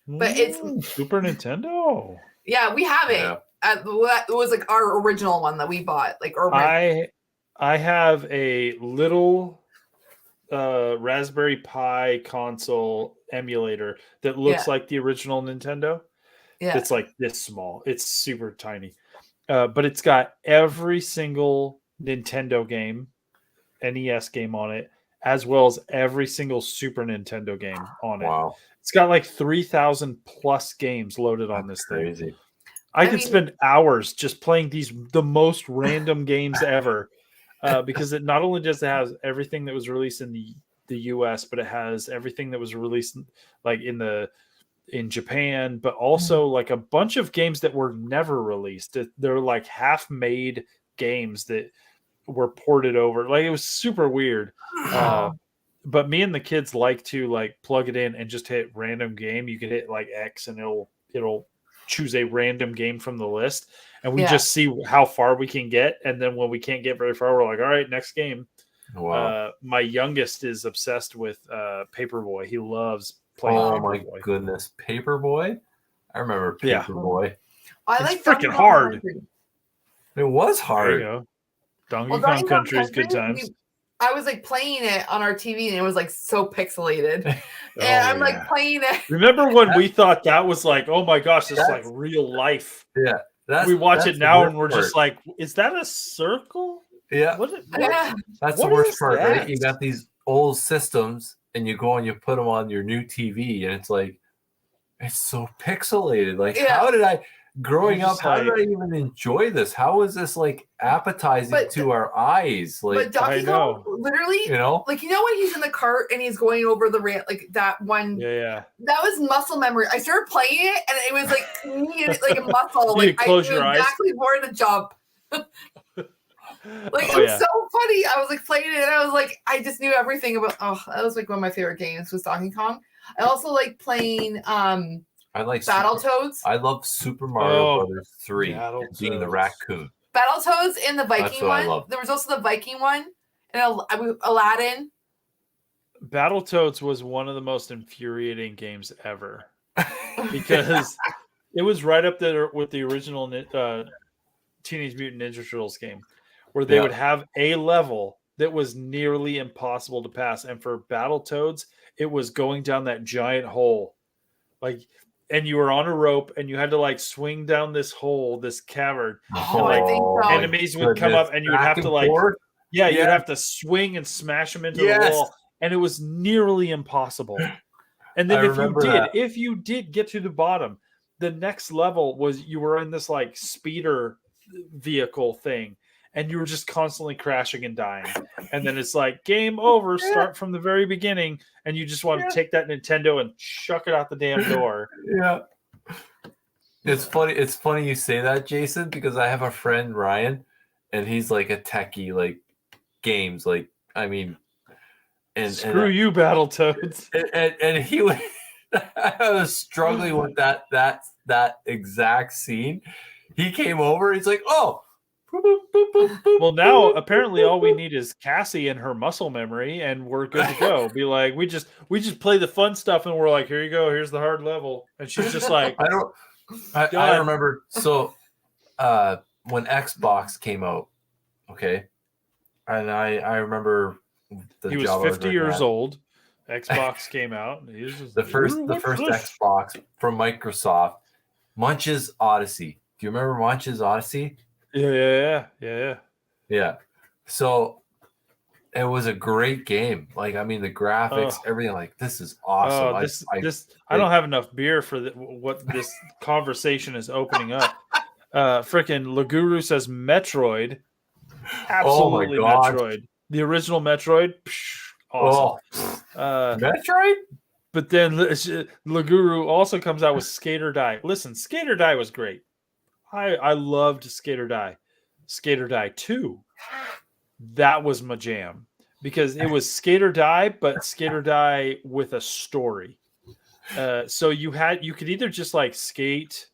But it's Super Nintendo. Yeah, we have it. Yeah. It was like our original one that we bought. I have a little Raspberry Pi console emulator that looks like the original Nintendo. Yeah. It's like this small. It's super tiny. But it's got every single Nintendo game, NES game on it, as well as every single Super Nintendo game on it. Wow. It's got like 3,000 plus games loaded on this thing. Crazy. I could spend hours just playing the most random games ever, because it not only does it have everything that was released in the US, but it has everything that was released like in Japan, but also like a bunch of games that were never released. They're like half-made games that were ported over. Like, it was super weird. But me and the kids like to like plug it in and just hit random game. You can hit like X and it'll choose a random game from the list, and we just see how far we can get. And then when we can't get very far, we're like, all right, next game. Wow. My youngest is obsessed with Paperboy. He loves playing Paperboy. My goodness, Paperboy! I remember Paperboy. I like freaking hard. It was hard. There you go. Donkey Kong Country is good times. I was like playing it on our TV and it was like so pixelated. And I'm like playing it. Remember when we thought that was like, oh my gosh, this is like real life. Yeah. We watch it now and we're just like, is that a circle? Yeah. That's the worst part, right? You got these old systems and you go and you put them on your new TV and it's like, it's so pixelated. Like, how did I... Growing up, how did I even enjoy this? How is this like appetizing to our eyes? Like, but Donkey Kong, literally, like, when he's in the cart and he's going over the ramp, like that one. Yeah. That was muscle memory. I started playing it and it was like a muscle. Like, I knew exactly where to jump. Like, it was so funny. I was like playing it and I was like, I just knew everything about. Oh, that was like one of my favorite games was Donkey Kong. I also like playing. I like Battletoads. I love Super Mario Brothers 3 being the raccoon. Battletoads in the Viking one. There was also the Viking one and Aladdin. Battletoads was one of the most infuriating games ever because it was right up there with the original Teenage Mutant Ninja Turtles game, where they would have a level that was nearly impossible to pass, and for Battletoads, it was going down that giant hole, like. And you were on a rope, and you had to like swing down this hole, this cavern. Enemies would come up, and you would have to like, you'd have to swing and smash them into the wall, and it was nearly impossible. And then if you did get to the bottom, the next level was you were in this like speeder vehicle thing, and you were just constantly crashing and dying. And then it's like, game over, start from the very beginning. And you just want to take that Nintendo and chuck it out the damn door. It's funny you say that, Jason, because I have a friend, Ryan, and he's like a techie, like games, like, I mean. Screw you, Battletoads. And he was, I was struggling with that exact scene. He came over, he's like, oh, well, now apparently all we need is Cassie and her muscle memory, and we're good to go. Be like, we just play the fun stuff, and we're like, here you go, here's the hard level, and she's just like, I remember. So when Xbox came out, okay, and I remember he was 50 years old. Xbox came out. And he was just the first Xbox from Microsoft, Munch's Odyssey. Do you remember Munch's Odyssey? Yeah. So it was a great game. Like, I mean, the graphics, everything. Like, this is awesome. I don't have enough beer for what this conversation is opening up. Freaking Laguru says Metroid. Absolutely, Metroid. The original Metroid. Awesome. Metroid. But then Laguru also comes out with Skate or Die. Listen, Skate or Die was great. I loved Skate or Die. Skate or Die 2. That was my jam because it was Skate or Die, but Skate or Die with a story. So you could either just like skate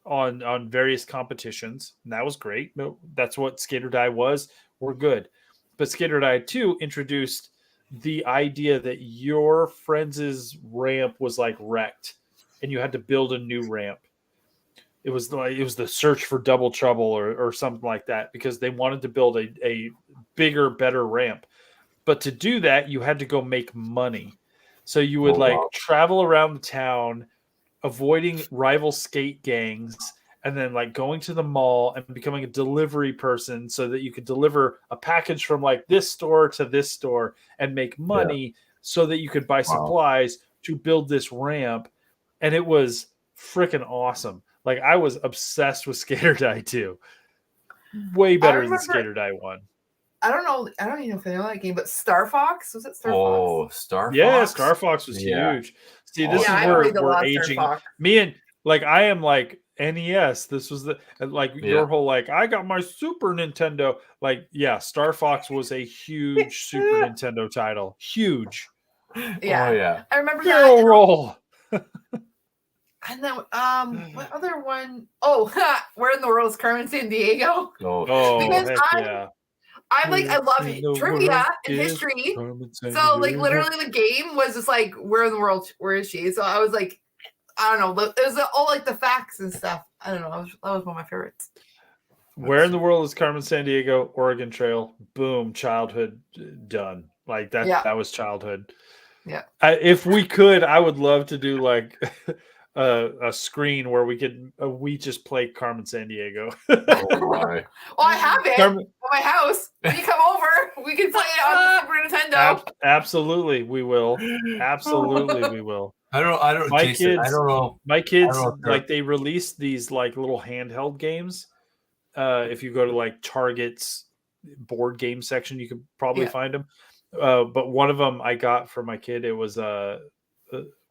on various competitions, and that was great. That's what Skate or Die was. We're good. But Skate or Die 2 introduced the idea that your friend's ramp was like wrecked, and you had to build a new ramp. It was the search for Double Trouble or something like that, because they wanted to build a bigger, better ramp. But to do that, you had to go make money. So you would travel around the town, avoiding rival skate gangs, and then like going to the mall and becoming a delivery person so that you could deliver a package from like this store to this store and make money so that you could buy supplies to build this ramp. And it was freaking awesome. Like I was obsessed with Skater Die 2. Way better than Skater Die 1. I don't know. I don't even know if I know that game, but Star Fox, was it Star Fox? Oh, Star Fox. Yeah, Star Fox was huge. See, this is where we're aging. Me and like I am like NES. This was the like your whole like I got my Super Nintendo. Like Star Fox was a huge Super Nintendo title. Huge. Yeah. Oh yeah. I remember Barrel roll. And then what other one? Oh, Where in the World is Carmen Sandiego? Oh, because I'm like, I love trivia and history. So like literally the game was just like, where in the world, where is she? So I was like, I don't know. It was all like the facts and stuff. I don't know. That was one of my favorites. Where in the world is Carmen Sandiego? Oregon Trail. Boom. Childhood done. Like that was childhood. Yeah. If we could, I would love to do like a screen where we just play Carmen Sandiego. Well, I have it at my house. When you come over, we can play it on the Super Nintendo. Absolutely, we will. Absolutely, we will. I don't. My Jason, kids. I don't know. My kids like they released these like little handheld games. If you go to like Target's board game section, you could probably find them. But one of them I got for my kid. It was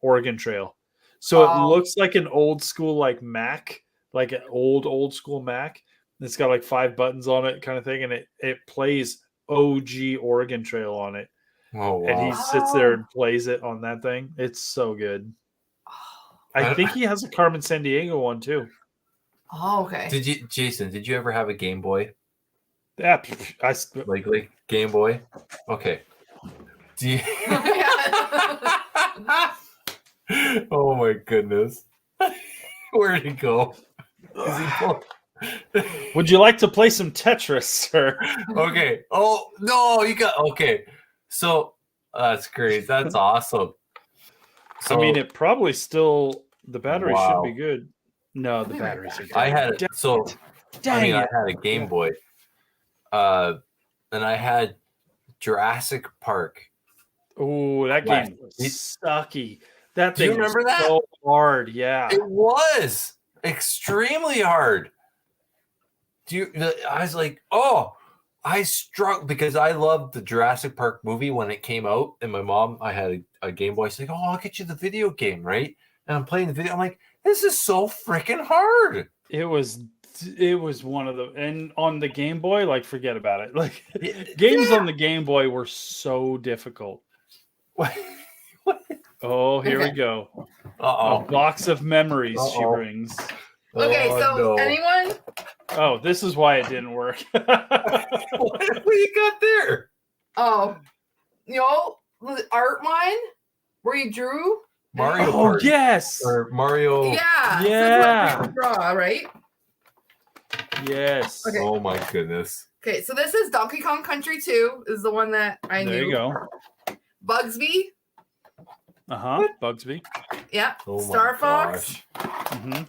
Oregon Trail. So it looks like an old school like Mac, like an old school Mac. It's got like 5 buttons on it, kind of thing, and it plays OG Oregon Trail on it. Oh wow! And he sits there and plays it on that thing. It's so good. I think he has a Carmen Sandiego one too. Oh, okay. Jason? Did you ever have a Game Boy? Yeah, like Game Boy. Okay. Do you... Oh my goodness. Where'd he go? Would you like to play some Tetris, sir? Okay. Oh no, you got okay. So that's great. That's awesome. So, I mean, it probably still the battery should be good. No, the batteries are good. I had I had a Game Boy. And I had Jurassic Park. Oh, that game was sucky. That thing. Do you remember that? So hard, yeah. It was extremely hard. I was like, I struck because I loved the Jurassic Park movie when it came out, and my mom, I had a Game Boy. She's like, I'll get you the video game, right? And I'm playing the video. I'm like, this is so freaking hard. It was one of the, and on the Game Boy, like forget about it. Like games on the Game Boy were so difficult. What? Oh, here we go. A box of memories she brings. Okay, anyone? Oh, this is why it didn't work. What do you got there? Oh, the art line where you drew Mario. Oh, yes. Or Mario. Yeah. Yeah. So draw, right? Yes. Okay. Oh my goodness. Okay, so this is Donkey Kong Country 2 is the one that I knew. There you go. Bugsby. Bugsby. Yeah. Oh Star Fox. Mm-hmm.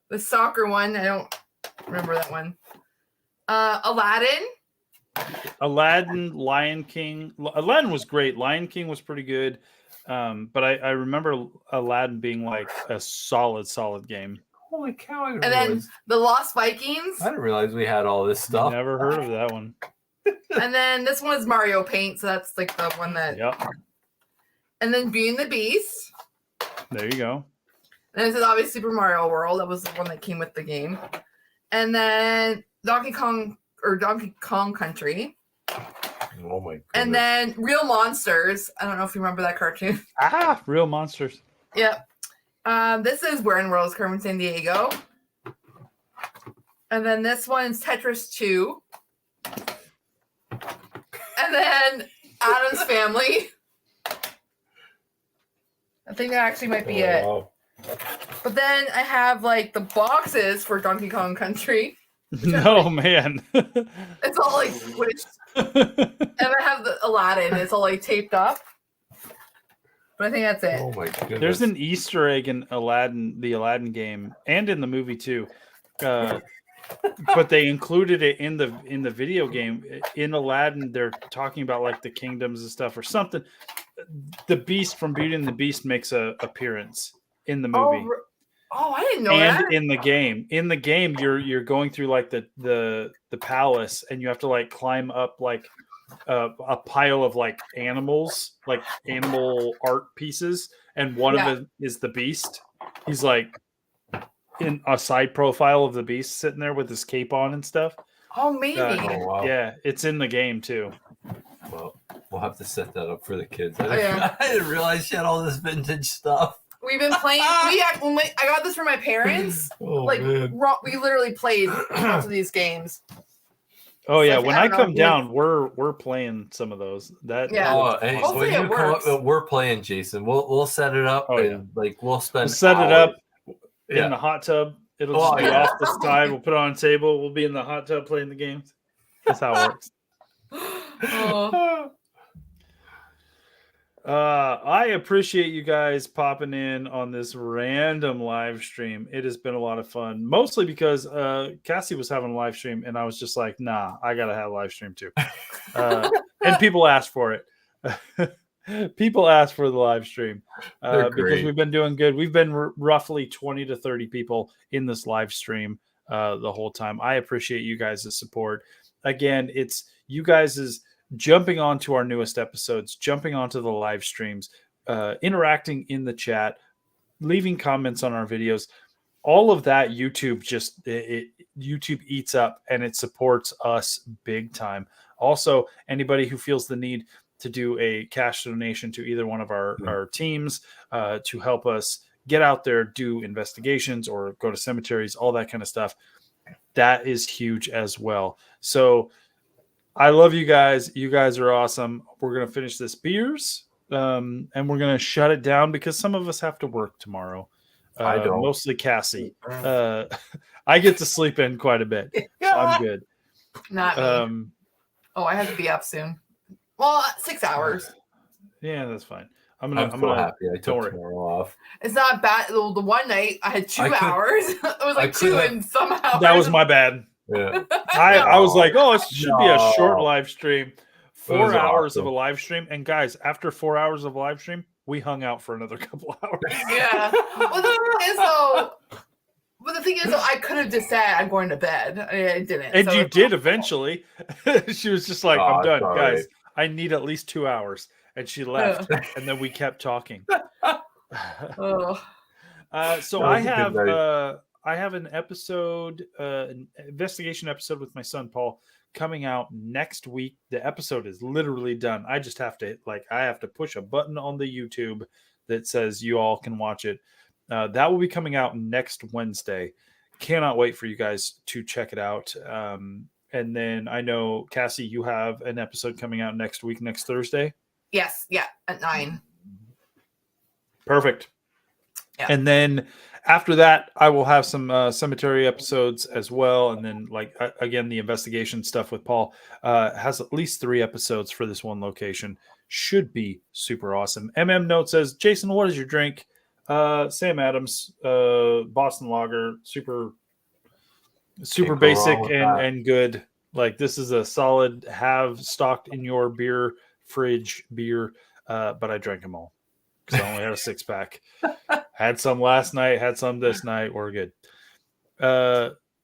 The soccer one. I don't remember that one. Aladdin. Lion King. Aladdin was great. Lion King was pretty good. But I remember Aladdin being like a solid game. Holy cow. And then the Lost Vikings. I didn't realize we had all this stuff. Never heard of that one. And then this one is Mario Paint. So that's like the one that. Yep. And then Beauty and the Beast. There you go. And this is obviously Super Mario World. That was the one that came with the game. And then Donkey Kong Country. Oh my goodness. And then Real Monsters. I don't know if you remember that cartoon. Real Monsters. Yep. This is Where in the World is Carmen Sandiego. And then this one's Tetris 2. And then Addams Family. I think that actually might be it. Wow. But then I have like the boxes for Donkey Kong Country. No, man. It's all like switched. And I have the Aladdin. It's all like taped up. But I think that's it. Oh my goodness. There's an Easter egg in Aladdin, the Aladdin game, and in the movie too. But they included it in the video game. In Aladdin, they're talking about like the kingdoms and stuff or something. The Beast from Beauty and the Beast makes a appearance in the movie. Oh, I didn't know and that. in the game, you're going through like the palace, and you have to like climb up like a pile of like animals, like animal art pieces, and one of them is the Beast. He's like in a side profile of the Beast sitting there with his cape on and stuff. Oh, maybe. Wow. Yeah, it's in the game too. Well, we'll have to set that up for the kids. I didn't realize she had all this vintage stuff. We've been playing. I got this for my parents. Man. We literally played lots of these games. Oh yeah, when I come down, we're playing some of those. Hopefully it works. We're playing, Jason. We'll set it up. We'll set it up in the hot tub. It'll just be off the side. We'll put it on a table. We'll be in the hot tub playing the games. That's how it works. I appreciate you guys popping in on this random live stream. It has been a lot of fun, mostly because Cassie was having a live stream, and I was just like, nah, I gotta have a live stream too. And people asked for it. People asked for the live stream because we've been doing good. We've been roughly 20 to 30 people in this live stream the whole time. I appreciate you guys' support. Again, it's you guys' jumping onto our newest episodes, jumping onto the live streams, interacting in the chat, leaving comments on our videos. All of that YouTube YouTube eats up, and it supports us big time. Also, anybody who feels the need to do a cash donation to either one of our teams to help us get out there, do investigations or go to cemeteries, all that kind of stuff, that is huge as well. So I love you guys. You guys are awesome. We're going to finish this beers and we're going to shut it down because some of us have to work tomorrow. I don't. Mostly Cassie. I get to sleep in quite a bit. So I'm good. Not me. I have to be up soon. Well, 6 hours. Yeah, that's fine. I'm so happy I took tomorrow off. It's not bad. The one night I had 2 hours. It was like 2 and some hours. That was my bad. Yeah. I was like, it should be a short live stream. 4 hours of a live stream. And guys, after 4 hours of live stream, we hung out for another couple hours. Yeah. Well, the thing is, I could have just said I'm going to bed. I didn't. And you did eventually. She was just like, I'm done, guys. Right. I need at least 2 hours. And she left. And then we kept talking. So I have an episode, an investigation episode with my son, Paul, coming out next week. The episode is literally done. I just have to push a button on the YouTube that says you all can watch it. That will be coming out next Wednesday. Cannot wait for you guys to check it out. And then I know, Cassie, you have an episode coming out next week, next Thursday. Yes. Yeah. At 9. Perfect. Yeah. And then after that, I will have some cemetery episodes as well. And then again, the investigation stuff with Paul has at least 3 episodes for this one location. Should be super awesome. MM Note says, Jason, what is your drink? Sam Adams, Boston Lager, super basic and good. Like, this is a solid have stocked in your beer fridge beer, but I drank them all because I only had a 6-pack. Had some last night, had some this night. We're good.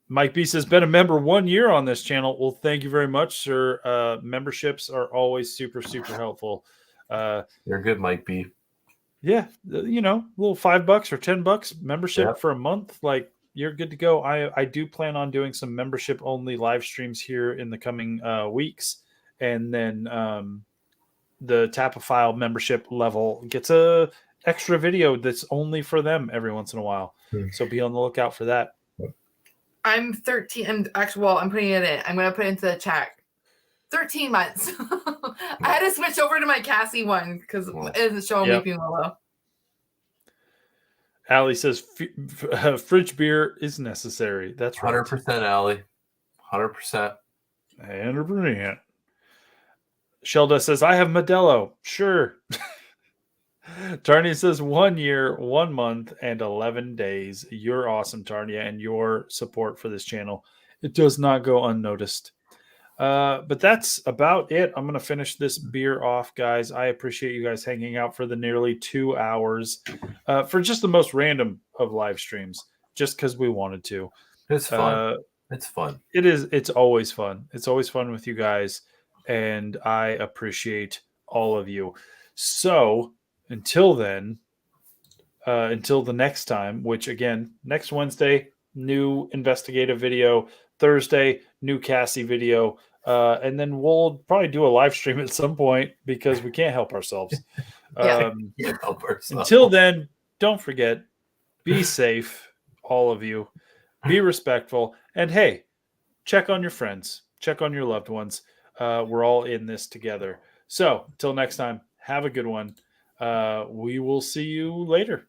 Mike B says, been a member 1 year on this channel. Well, thank you very much, sir. Memberships are always super, super helpful. You're good, Mike B. Yeah, a little $5 or $10 membership for a month. Like, you're good to go. I do plan on doing some membership only live streams here in the coming weeks. And then the Tapophile membership level gets a extra video that's only for them every once in a while. So be on the lookout for that. I'm 13. I'm putting it in. I'm going to put it into the chat. 13 months. I had to switch over to my Cassie one because it isn't showing Weeping Willow. Allie says fridge beer is necessary. That's right. 100%, Allie. 100%. 100%. Shelda says, I have Modelo. Sure. Tarnia says 1 year, 1 month, and 11 days. You're awesome, Tarnia, and your support for this channel. It does not go unnoticed. But that's about it. I'm going to finish this beer off, guys. I appreciate you guys hanging out for the nearly 2 hours for just the most random of live streams, just because we wanted to. It's fun. It's fun. It is. It's always fun. It's always fun with you guys, and I appreciate all of you. So until then, until the next time, which again, next Wednesday, new investigative video. Thursday, new Cassie video. And then we'll probably do a live stream at some point because we can't help ourselves. Can't help ourselves. Until then, don't forget, be safe, all of you. Be respectful. And hey, check on your friends. Check on your loved ones. We're all in this together. So until next time, have a good one. We will see you later.